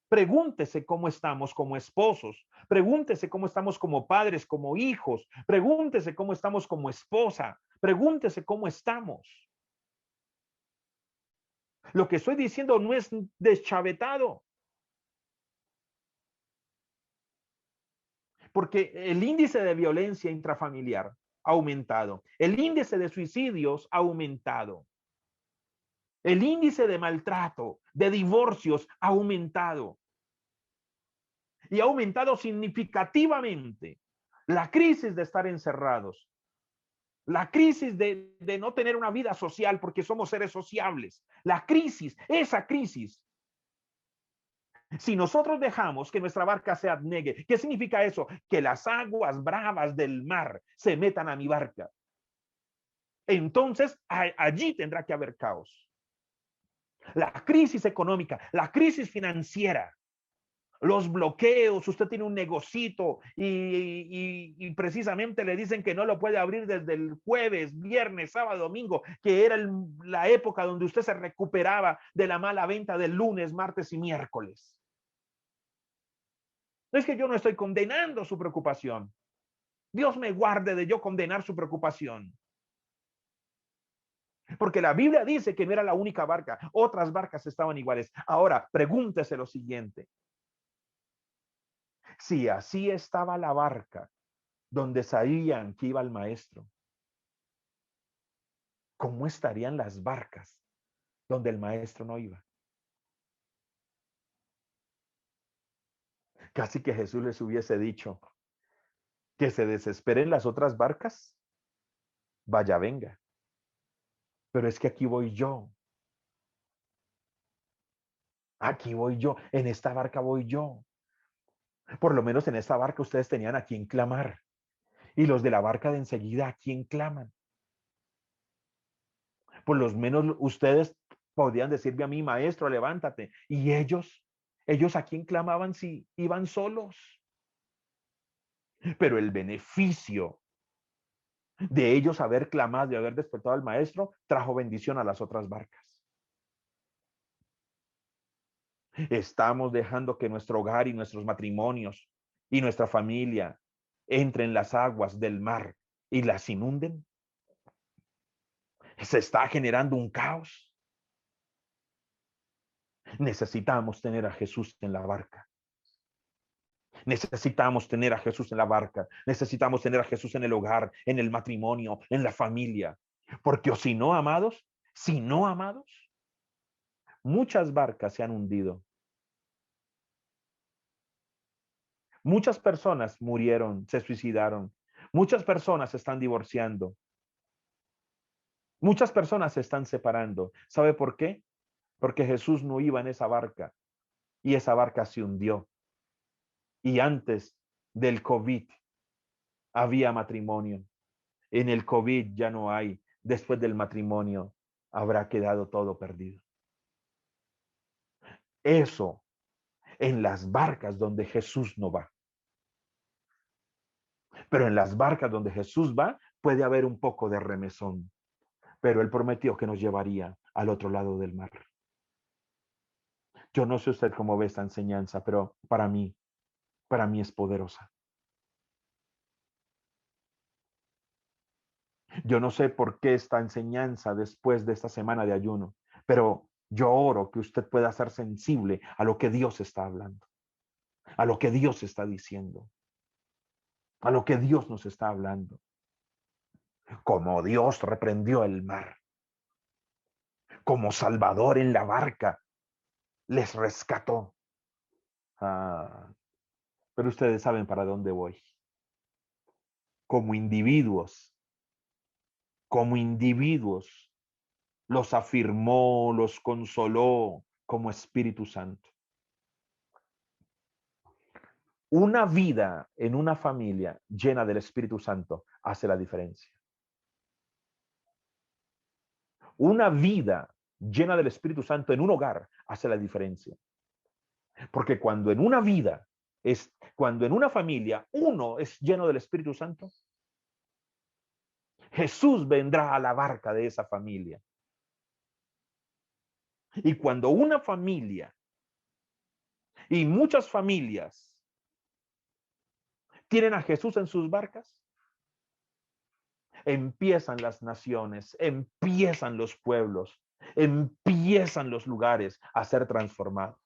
Pregúntese cómo estamos como esposos, pregúntese cómo estamos como padres, como hijos, pregúntese cómo estamos como esposa, pregúntese cómo estamos. Lo que estoy diciendo no es deschavetado, porque el índice de violencia intrafamiliar ha aumentado, el índice de suicidios ha aumentado, el índice de maltrato, de divorcios ha aumentado y ha aumentado significativamente. La crisis de estar encerrados, la crisis de no tener una vida social porque somos seres sociables, la crisis, esa crisis. Si nosotros dejamos que nuestra barca se abnegue, ¿qué significa eso? Que las aguas bravas del mar se metan a mi barca. Entonces, allí tendrá que haber caos. La crisis económica, la crisis financiera, los bloqueos, usted tiene un negocito y precisamente le dicen que no lo puede abrir desde el jueves, viernes, sábado, domingo, que era la época donde usted se recuperaba de la mala venta del lunes, martes y miércoles. No es que yo no estoy condenando su preocupación. Dios me guarde de yo condenar su preocupación. Porque la Biblia dice que no era la única barca, otras barcas estaban iguales. Ahora, pregúntese lo siguiente. Si así estaba la barca donde sabían que iba el maestro, ¿cómo estarían las barcas donde el maestro no iba? Casi que Jesús les hubiese dicho que se desesperen las otras barcas, vaya, venga. Pero es que aquí voy yo, en esta barca voy yo. Por lo menos en esta barca ustedes tenían a quien clamar. Y los de la barca de enseguida, ¿a quién claman? Por lo menos ustedes podrían decirme a mí, maestro, levántate. Y ellos a quién clamaban si iban solos. Pero el beneficio de ellos haber clamado y haber despertado al maestro trajo bendición a las otras barcas. Estamos dejando que nuestro hogar y nuestros matrimonios y nuestra familia entren en las aguas del mar y las inunden. Se está generando un caos. Necesitamos tener a Jesús en la barca. Necesitamos tener a Jesús en la barca. Necesitamos tener a Jesús en el hogar, en el matrimonio, en la familia. Porque si no, amados, muchas barcas se han hundido. Muchas personas murieron, se suicidaron. Muchas personas se están divorciando. Muchas personas se están separando. ¿Sabe por qué? Porque Jesús no iba en esa barca y esa barca se hundió. Y antes del COVID había matrimonio. En el COVID ya no hay. Después del matrimonio habrá quedado todo perdido. Eso en las barcas donde Jesús no va. Pero en las barcas donde Jesús va, puede haber un poco de remesón. Pero Él prometió que nos llevaría al otro lado del mar. Yo no sé usted cómo ve esta enseñanza, pero para mí es poderosa. Yo no sé por qué esta enseñanza después de esta semana de ayuno, pero yo oro que usted pueda ser sensible a lo que Dios está hablando, a lo que Dios está diciendo, a lo que Dios nos está hablando. Como Dios reprendió el mar, como Salvador en la barca les rescató. Pero ustedes saben para dónde voy. Como individuos, los afirmó, los consoló como Espíritu Santo. Una vida en una familia llena del Espíritu Santo hace la diferencia. Una vida llena del Espíritu Santo en un hogar hace la diferencia. Porque cuando en una familia uno es lleno del Espíritu Santo, Jesús vendrá a la barca de esa familia. Y cuando una familia y muchas familias tienen a Jesús en sus barcas, empiezan las naciones, empiezan los pueblos, empiezan los lugares a ser transformados.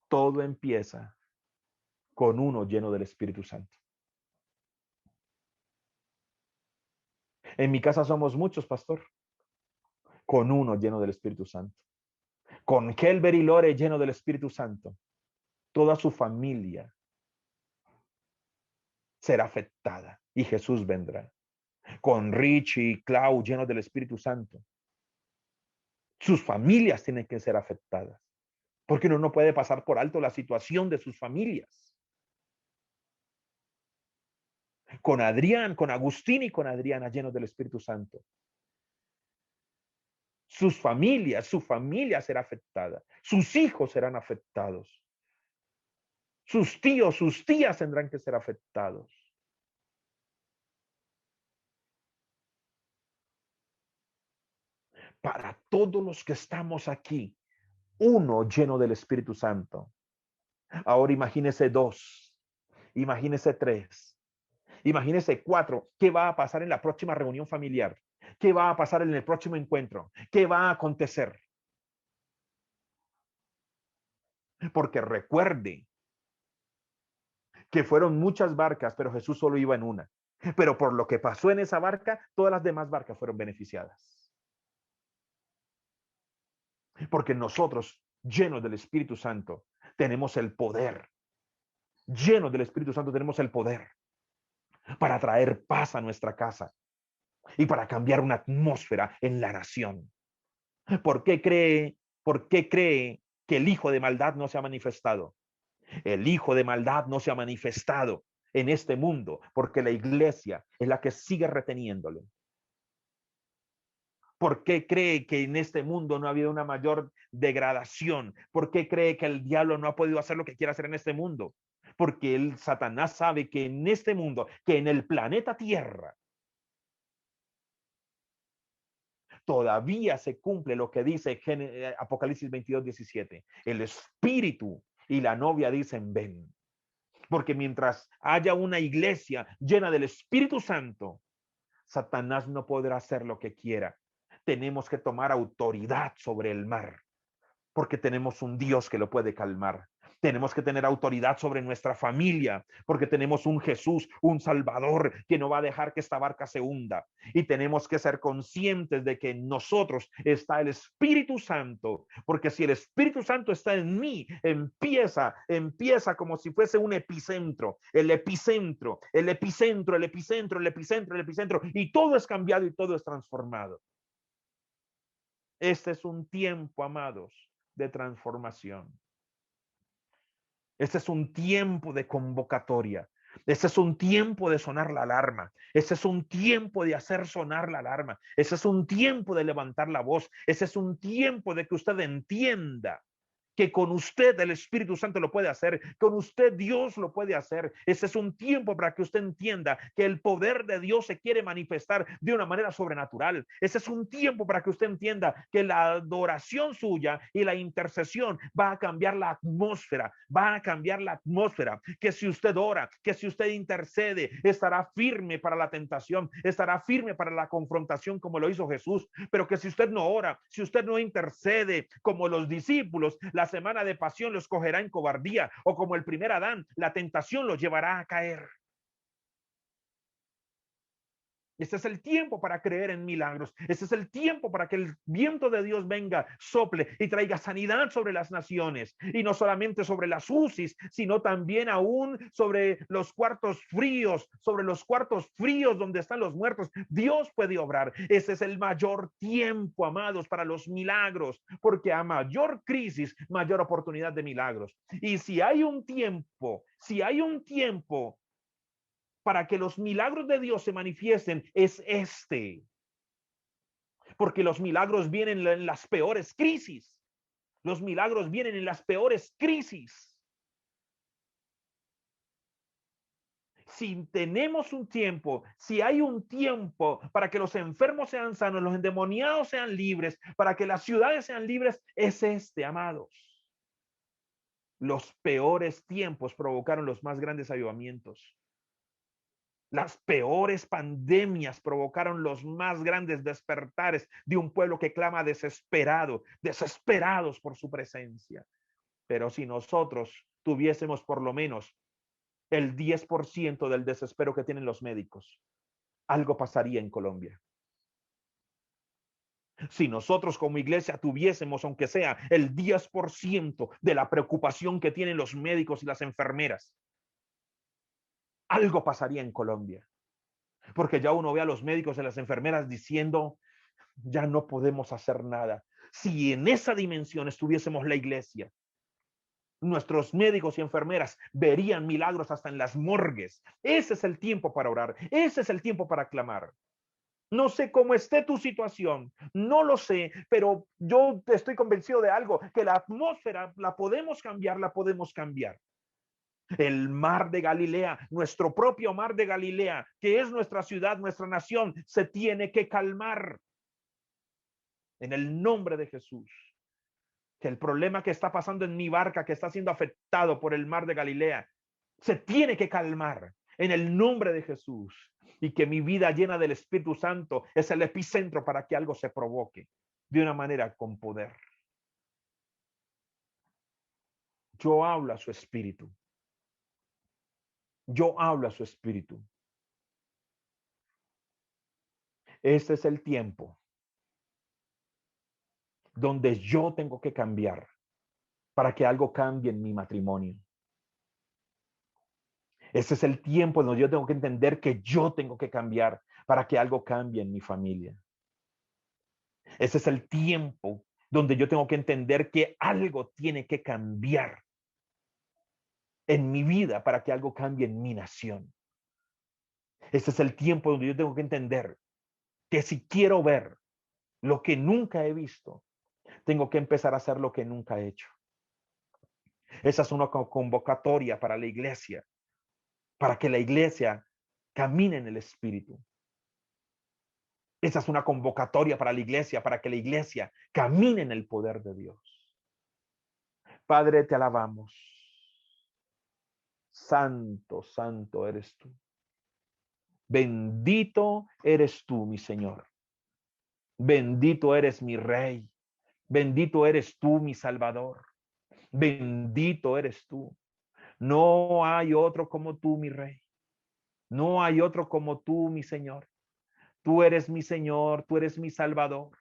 Todo empieza con uno lleno del Espíritu Santo. En mi casa somos muchos, pastor, con uno lleno del Espíritu Santo. Con Kelber y Lore lleno del Espíritu Santo. Toda su familia será afectada y Jesús vendrá. Con Richie y Clau llenos del Espíritu Santo. Sus familias tienen que ser afectadas. Porque uno no puede pasar por alto la situación de sus familias. Con Adrián, con Agustín y con Adriana llenos del Espíritu Santo. Su familia será afectada. Sus hijos serán afectados. Sus tíos, sus tías tendrán que ser afectados. Para todos los que estamos aquí, uno lleno del Espíritu Santo. Ahora imagínese 2, imagínese 3, imagínese 4. ¿Qué va a pasar en la próxima reunión familiar? ¿Qué va a pasar en el próximo encuentro? ¿Qué va a acontecer? Porque recuerde que fueron muchas barcas, pero Jesús solo iba en una. Pero por lo que pasó en esa barca, todas las demás barcas fueron beneficiadas. Porque nosotros, llenos del Espíritu Santo, tenemos el poder. Llenos del Espíritu Santo tenemos el poder para traer paz a nuestra casa y para cambiar una atmósfera en la nación. ¿Por qué cree que el hijo de maldad no se ha manifestado? El hijo de maldad no se ha manifestado en este mundo porque la iglesia es la que sigue reteniéndolo. ¿Por qué cree que en este mundo no ha habido una mayor degradación? ¿Por qué cree que el diablo no ha podido hacer lo que quiere hacer en este mundo? Porque el Satanás sabe que en este mundo, que en el planeta Tierra, todavía se cumple lo que dice Apocalipsis 22:17. El espíritu y la novia dicen ven. Porque mientras haya una iglesia llena del Espíritu Santo, Satanás no podrá hacer lo que quiera. tenemos que tomar autoridad sobre el mar, porque tenemos un Dios que lo puede calmar. Tenemos que tener autoridad sobre nuestra familia, porque tenemos un Jesús, un Salvador, que no va a dejar que esta barca se hunda. Y tenemos que ser conscientes de que en nosotros está el Espíritu Santo, porque si el Espíritu Santo está en mí, empieza como si fuese un epicentro, el epicentro, y todo es cambiado y todo es transformado. Este es un tiempo, amados, de transformación. Este es un tiempo de convocatoria. Este es un tiempo de sonar la alarma. Este es un tiempo de hacer sonar la alarma. Este es un tiempo de levantar la voz. Este es un tiempo de que usted entienda que con usted el Espíritu Santo lo puede hacer, con usted Dios lo puede hacer. Ese es un tiempo para que usted entienda que el poder de Dios se quiere manifestar de una manera sobrenatural. Ese es un tiempo para que usted entienda que la adoración suya y la intercesión va a cambiar la atmósfera, que si usted ora, que si usted intercede, estará firme para la tentación, estará firme para la confrontación como lo hizo Jesús, pero que si usted no ora, si usted no intercede como los discípulos, la semana de pasión los cogerá en cobardía, o como el primer Adán, la tentación los llevará a caer. Este es el tiempo para creer en milagros. Este es el tiempo para que el viento de Dios venga, sople y traiga sanidad sobre las naciones. Y no solamente sobre las UCIs, sino también aún sobre los cuartos fríos, donde están los muertos. Dios puede obrar. Este es el mayor tiempo, amados, para los milagros, porque a mayor crisis, mayor oportunidad de milagros. Y si hay un tiempo para que los milagros de Dios se manifiesten, es este. Porque los milagros vienen en las peores crisis. Los milagros vienen en las peores crisis. Si tenemos un tiempo, si hay un tiempo para que los enfermos sean sanos, los endemoniados sean libres, para que las ciudades sean libres, es este, amados. Los peores tiempos provocaron los más grandes avivamientos. Las peores pandemias provocaron los más grandes despertares de un pueblo que clama desesperados por su presencia. Pero si nosotros tuviésemos por lo menos el 10% del desespero que tienen los médicos, algo pasaría en Colombia. Si nosotros como iglesia tuviésemos, aunque sea el 10% de la preocupación que tienen los médicos y las enfermeras, algo pasaría en Colombia. Porque ya uno ve a los médicos y las enfermeras diciendo, ya no podemos hacer nada. Si en esa dimensión estuviésemos la iglesia, nuestros médicos y enfermeras verían milagros hasta en las morgues. Ese es el tiempo para orar. Ese es el tiempo para clamar. No sé cómo esté tu situación, no lo sé, pero yo estoy convencido de algo, que la atmósfera la podemos cambiar, El mar de Galilea, nuestro propio mar de Galilea, que es nuestra ciudad, nuestra nación, se tiene que calmar en el nombre de Jesús. Que el problema que está pasando en mi barca, que está siendo afectado por el mar de Galilea, se tiene que calmar en el nombre de Jesús. Y que mi vida llena del Espíritu Santo es el epicentro para que algo se provoque de una manera con poder. Yo hablo a su espíritu. Yo hablo a su espíritu. Este es el tiempo donde yo tengo que cambiar para que algo cambie en mi matrimonio. Ese es el tiempo donde yo tengo que entender que yo tengo que cambiar para que algo cambie en mi familia. Ese es el tiempo donde yo tengo que entender que algo tiene que cambiar en mi vida para que algo cambie en mi nación. Ese es el tiempo donde yo tengo que entender que si quiero ver lo que nunca he visto, tengo que empezar a hacer lo que nunca he hecho. Esa es una convocatoria para la iglesia, para que la iglesia camine en el Espíritu. Esa es una convocatoria para la iglesia, para que la iglesia camine en el poder de Dios. Padre, te alabamos. Santo, santo eres tú. Bendito eres tú, mi Señor. Bendito eres mi Rey. Bendito eres tú, mi Salvador. Bendito eres tú. No hay otro como tú, mi Rey. No hay otro como tú, mi Señor. Tú eres mi Señor, tú eres mi Salvador.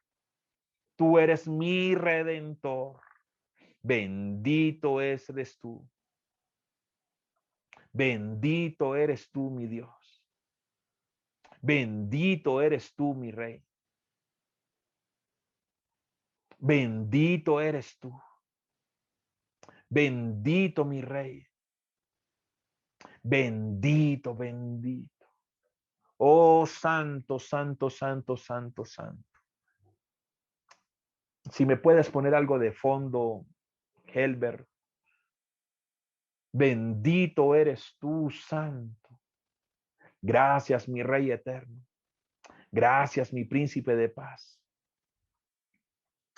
Tú eres mi Redentor. Bendito eres tú. Bendito eres tú, mi Dios. Bendito eres tú, mi Rey. Bendito eres tú. Bendito mi Rey. Bendito, bendito. Oh, santo, santo, santo, santo, santo. Si me puedes poner algo de fondo, Helber. Bendito eres tú, santo. Gracias, mi Rey eterno. Gracias, mi príncipe de paz.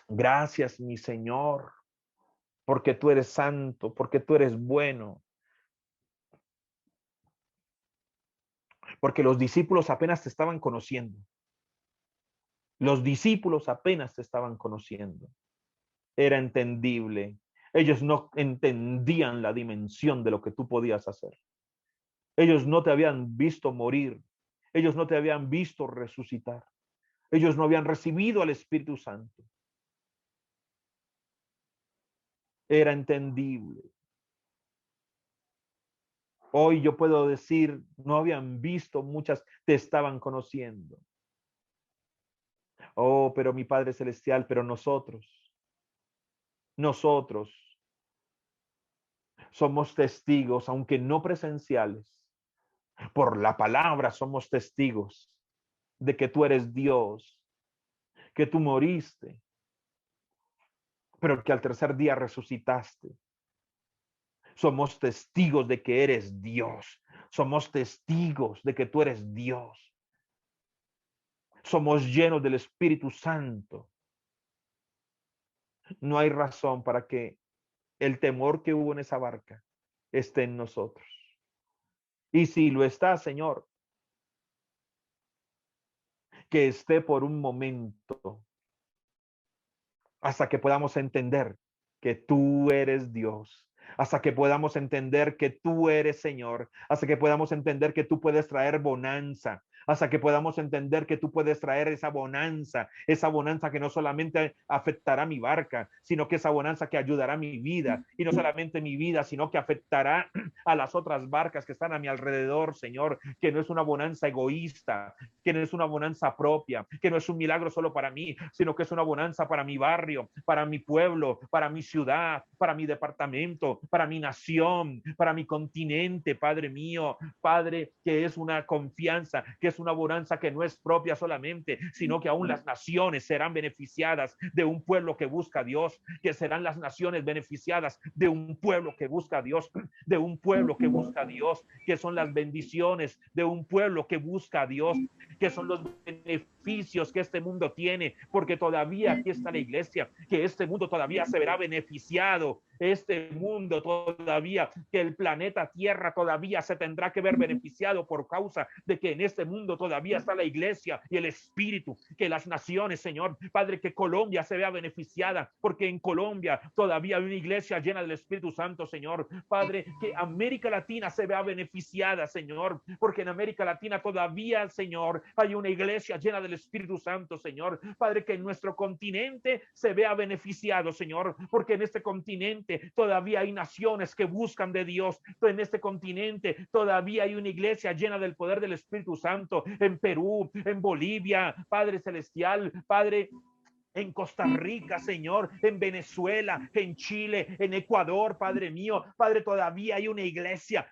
Gracias, mi Señor, porque tú eres santo, porque tú eres bueno. Porque los discípulos apenas te estaban conociendo. Los discípulos apenas te estaban conociendo. Era entendible. Ellos no entendían la dimensión de lo que tú podías hacer. Ellos no te habían visto morir. Ellos no te habían visto resucitar. Ellos no habían recibido al Espíritu Santo. Era entendible. Hoy yo puedo decir, no habían visto muchas, te estaban conociendo. Oh, pero mi Padre Celestial, pero nosotros somos testigos, aunque no presenciales. Por la palabra somos testigos de que tú eres Dios, que tú moriste, pero que al tercer día resucitaste. Somos testigos de que eres Dios. Somos testigos de que tú eres Dios. Somos llenos del Espíritu Santo. No hay razón para que el temor que hubo en esa barca esté en nosotros. Y si lo está, Señor, que esté por un momento hasta que podamos entender que tú eres Dios, hasta que podamos entender que tú eres Señor, hasta que podamos entender que tú puedes traer bonanza, hasta que podamos entender que tú puedes traer esa bonanza que no solamente afectará mi barca, sino que esa bonanza que ayudará a mi vida, y no solamente mi vida, sino que afectará a las otras barcas que están a mi alrededor, Señor, que no es una bonanza egoísta, que no es una bonanza propia, que no es un milagro solo para mí, sino que es una bonanza para mi barrio, para mi pueblo, para mi ciudad, para mi departamento, para mi nación, para mi continente, Padre mío, Padre, que es una confianza, que es una bonanza que no es propia solamente, sino que aún las naciones serán beneficiadas de un pueblo que busca a Dios, que serán las naciones beneficiadas de un pueblo que busca a Dios, de un pueblo que busca a Dios, que son las bendiciones de un pueblo que busca a Dios, que son los beneficios que este mundo tiene, porque todavía aquí está la iglesia, que este mundo todavía se verá beneficiado, este mundo todavía, que el planeta Tierra todavía se tendrá que ver beneficiado por causa de que en este mundo todavía está la iglesia y el Espíritu, que las naciones, Señor, Padre, que Colombia se vea beneficiada, porque en Colombia todavía hay una iglesia llena del Espíritu Santo, Señor, Padre, que América Latina se vea beneficiada, Señor, porque en América Latina todavía, Señor, hay una iglesia llena del Espíritu Santo, Señor, Padre, que en nuestro continente se vea beneficiado, Señor, porque en este continente todavía hay naciones que buscan de Dios, en este continente todavía hay una iglesia llena del poder del Espíritu Santo, en Perú, en Bolivia, Padre Celestial, Padre, en Costa Rica, Señor, en Venezuela, en Chile, en Ecuador, Padre mío, Padre, todavía hay una iglesia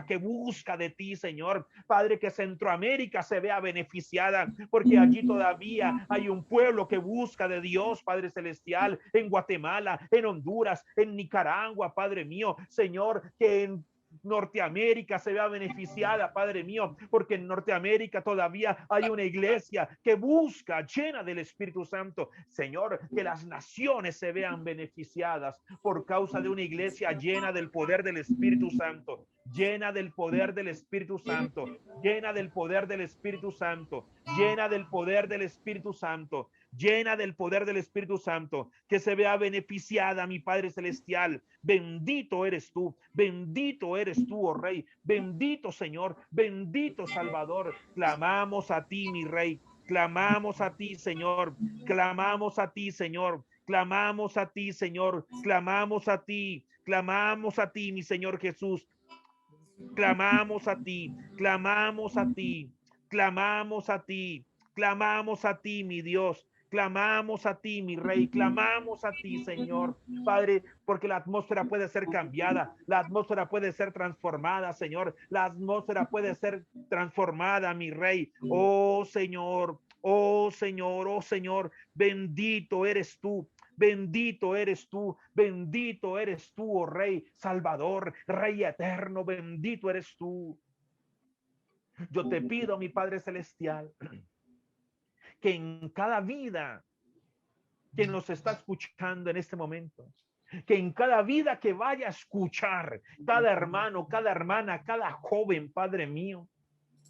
que busca de ti, Señor, Padre, que Centroamérica se vea beneficiada, porque allí todavía hay un pueblo que busca de Dios, Padre Celestial, en Guatemala, en Honduras, en Nicaragua, Padre mío, Señor, que en Norteamérica se vea beneficiada, Padre mío, porque en Norteamérica todavía hay una iglesia que busca, llena del Espíritu Santo. Señor, que las naciones se vean beneficiadas por causa de una iglesia llena del poder del Espíritu Santo, llena del poder del Espíritu Santo, llena del poder del Espíritu Santo, llena del poder del Espíritu Santo, llena del poder del Espíritu Santo, que se vea beneficiada, mi Padre Celestial. Bendito eres tú, oh Rey, bendito Señor, bendito Salvador. Clamamos a ti, mi Rey, clamamos a ti, Señor, clamamos a ti, Señor, clamamos a ti, Señor, clamamos a ti, mi Señor Jesús. Clamamos a ti, clamamos a ti, clamamos a ti, clamamos a ti, mi Dios. Clamamos a ti, mi Rey, clamamos a ti, Señor, Padre, porque la atmósfera puede ser cambiada, la atmósfera puede ser transformada, Señor, la atmósfera puede ser transformada, mi Rey. Oh Señor, oh Señor, oh Señor, bendito eres tú. Bendito eres tú, oh Rey, Salvador, Rey eterno, bendito eres tú. Yo te pido, mi Padre Celestial, que en cada vida que nos está escuchando en este momento, que en cada vida que vaya a escuchar, cada hermano, cada hermana, cada joven, Padre mío,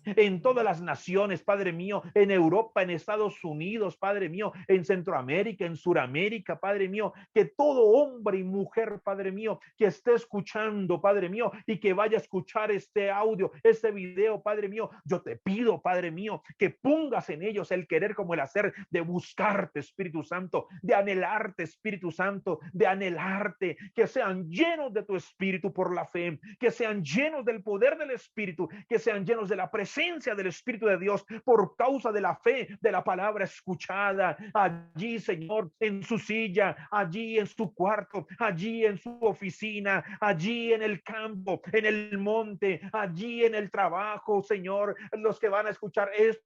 en todas las naciones, Padre mío, en Europa, en Estados Unidos, Padre mío, en Centroamérica, en Suramérica, Padre mío, que todo hombre y mujer, Padre mío, que esté escuchando, Padre mío, y que vaya a escuchar este audio, este video, Padre mío, yo te pido, Padre mío, que pongas en ellos el querer como el hacer de buscarte, Espíritu Santo, de anhelarte, Espíritu Santo, de anhelarte, que sean llenos de tu Espíritu por la fe, que sean llenos del poder del Espíritu, que sean llenos de la presencia del Espíritu de Dios por causa de la fe, de la palabra escuchada allí, Señor, en su silla, allí en su cuarto, allí en su oficina, allí en el campo, en el monte, allí en el trabajo, Señor, los que van a escuchar esto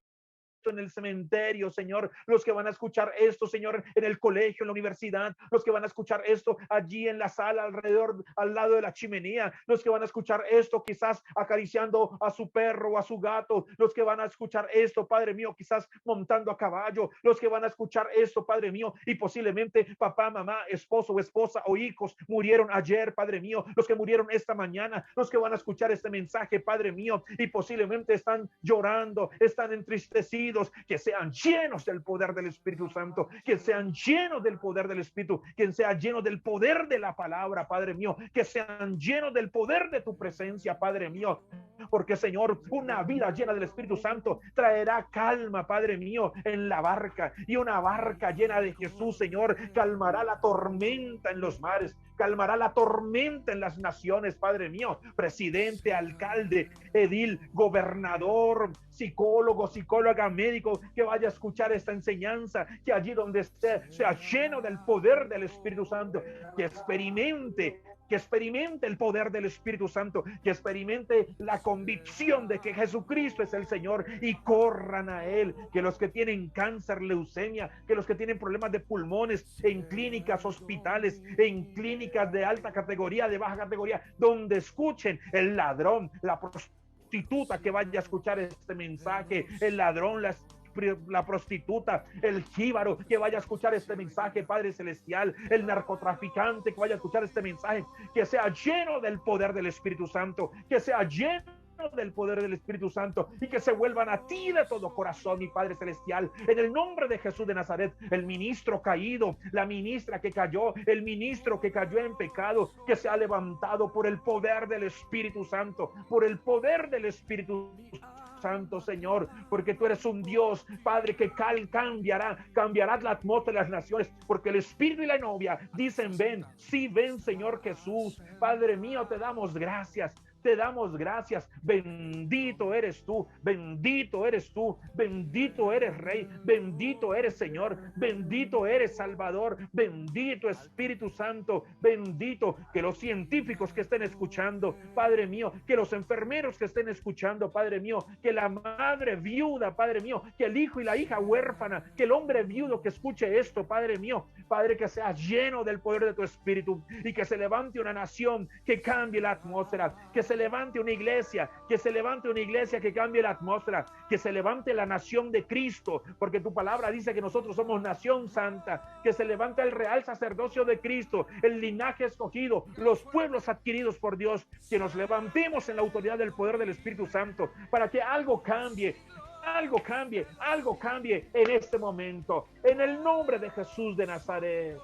en el cementerio, Señor, los que van a escuchar esto, Señor, en el colegio, en la universidad, los que van a escuchar esto allí en la sala, alrededor, al lado de la chimenea, los que van a escuchar esto quizás acariciando a su perro o a su gato, los que van a escuchar esto, Padre mío, quizás montando a caballo, los que van a escuchar esto, Padre mío, y posiblemente papá, mamá, esposo o esposa o hijos murieron ayer, Padre mío, los que murieron esta mañana, los que van a escuchar este mensaje, Padre mío, y posiblemente están llorando, están entristecidos, que sean llenos del poder del Espíritu Santo, que sean llenos del poder del Espíritu, que sean llenos del poder de la palabra, Padre mío, que sean llenos del poder de tu presencia, Padre mío, porque Señor, una vida llena del Espíritu Santo traerá calma, Padre mío, en la barca, y una barca llena de Jesús, Señor, calmará la tormenta en los mares, calmará la tormenta en las naciones, Padre mío, presidente, alcalde, edil, gobernador, psicólogo, psicóloga, médico, que vaya a escuchar esta enseñanza, que allí donde esté sea lleno del poder del Espíritu Santo, que experimente el poder del Espíritu Santo, que experimente la convicción de que Jesucristo es el Señor y corran a Él, que los que tienen cáncer, leucemia, que los que tienen problemas de pulmones en clínicas, hospitales, en clínicas de alta categoría, de baja categoría, donde escuchen el ladrón, la prostituta que vaya a escuchar este mensaje, el ladrón, la prostituta, el jíbaro que vaya a escuchar este mensaje, Padre Celestial, el narcotraficante que vaya a escuchar este mensaje, que sea lleno del poder del Espíritu Santo, que sea lleno del poder del Espíritu Santo y que se vuelvan a ti de todo corazón, mi Padre Celestial, en el nombre de Jesús de Nazaret. El ministro caído, la ministra que cayó, el ministro que cayó en pecado, que se ha levantado por el poder del Espíritu Santo, por el poder del Espíritu Santo, Señor, porque tú eres un Dios, Padre, que cambiará la atmósfera de las naciones, porque el Espíritu y la novia dicen ven, sí, ven, Señor Jesús. Padre mío, te damos gracias. Te damos gracias, bendito eres tú, bendito eres tú, bendito eres Rey, bendito eres Señor, bendito eres Salvador, bendito Espíritu Santo, bendito que los científicos que estén escuchando, Padre mío, que los enfermeros que estén escuchando, Padre mío, que la madre viuda, Padre mío, que el hijo y la hija huérfana, que el hombre viudo que escuche esto, Padre mío, Padre, que sea lleno del poder de tu Espíritu y que se levante una nación que cambie la atmósfera, que se se levante una iglesia, que se levante una iglesia que cambie la atmósfera, que se levante la nación de Cristo, porque tu palabra dice que nosotros somos nación santa, que se levante el real sacerdocio de Cristo, el linaje escogido, los pueblos adquiridos por Dios, que nos levantemos en la autoridad del poder del Espíritu Santo, para que algo cambie en este momento, en el nombre de Jesús de Nazaret.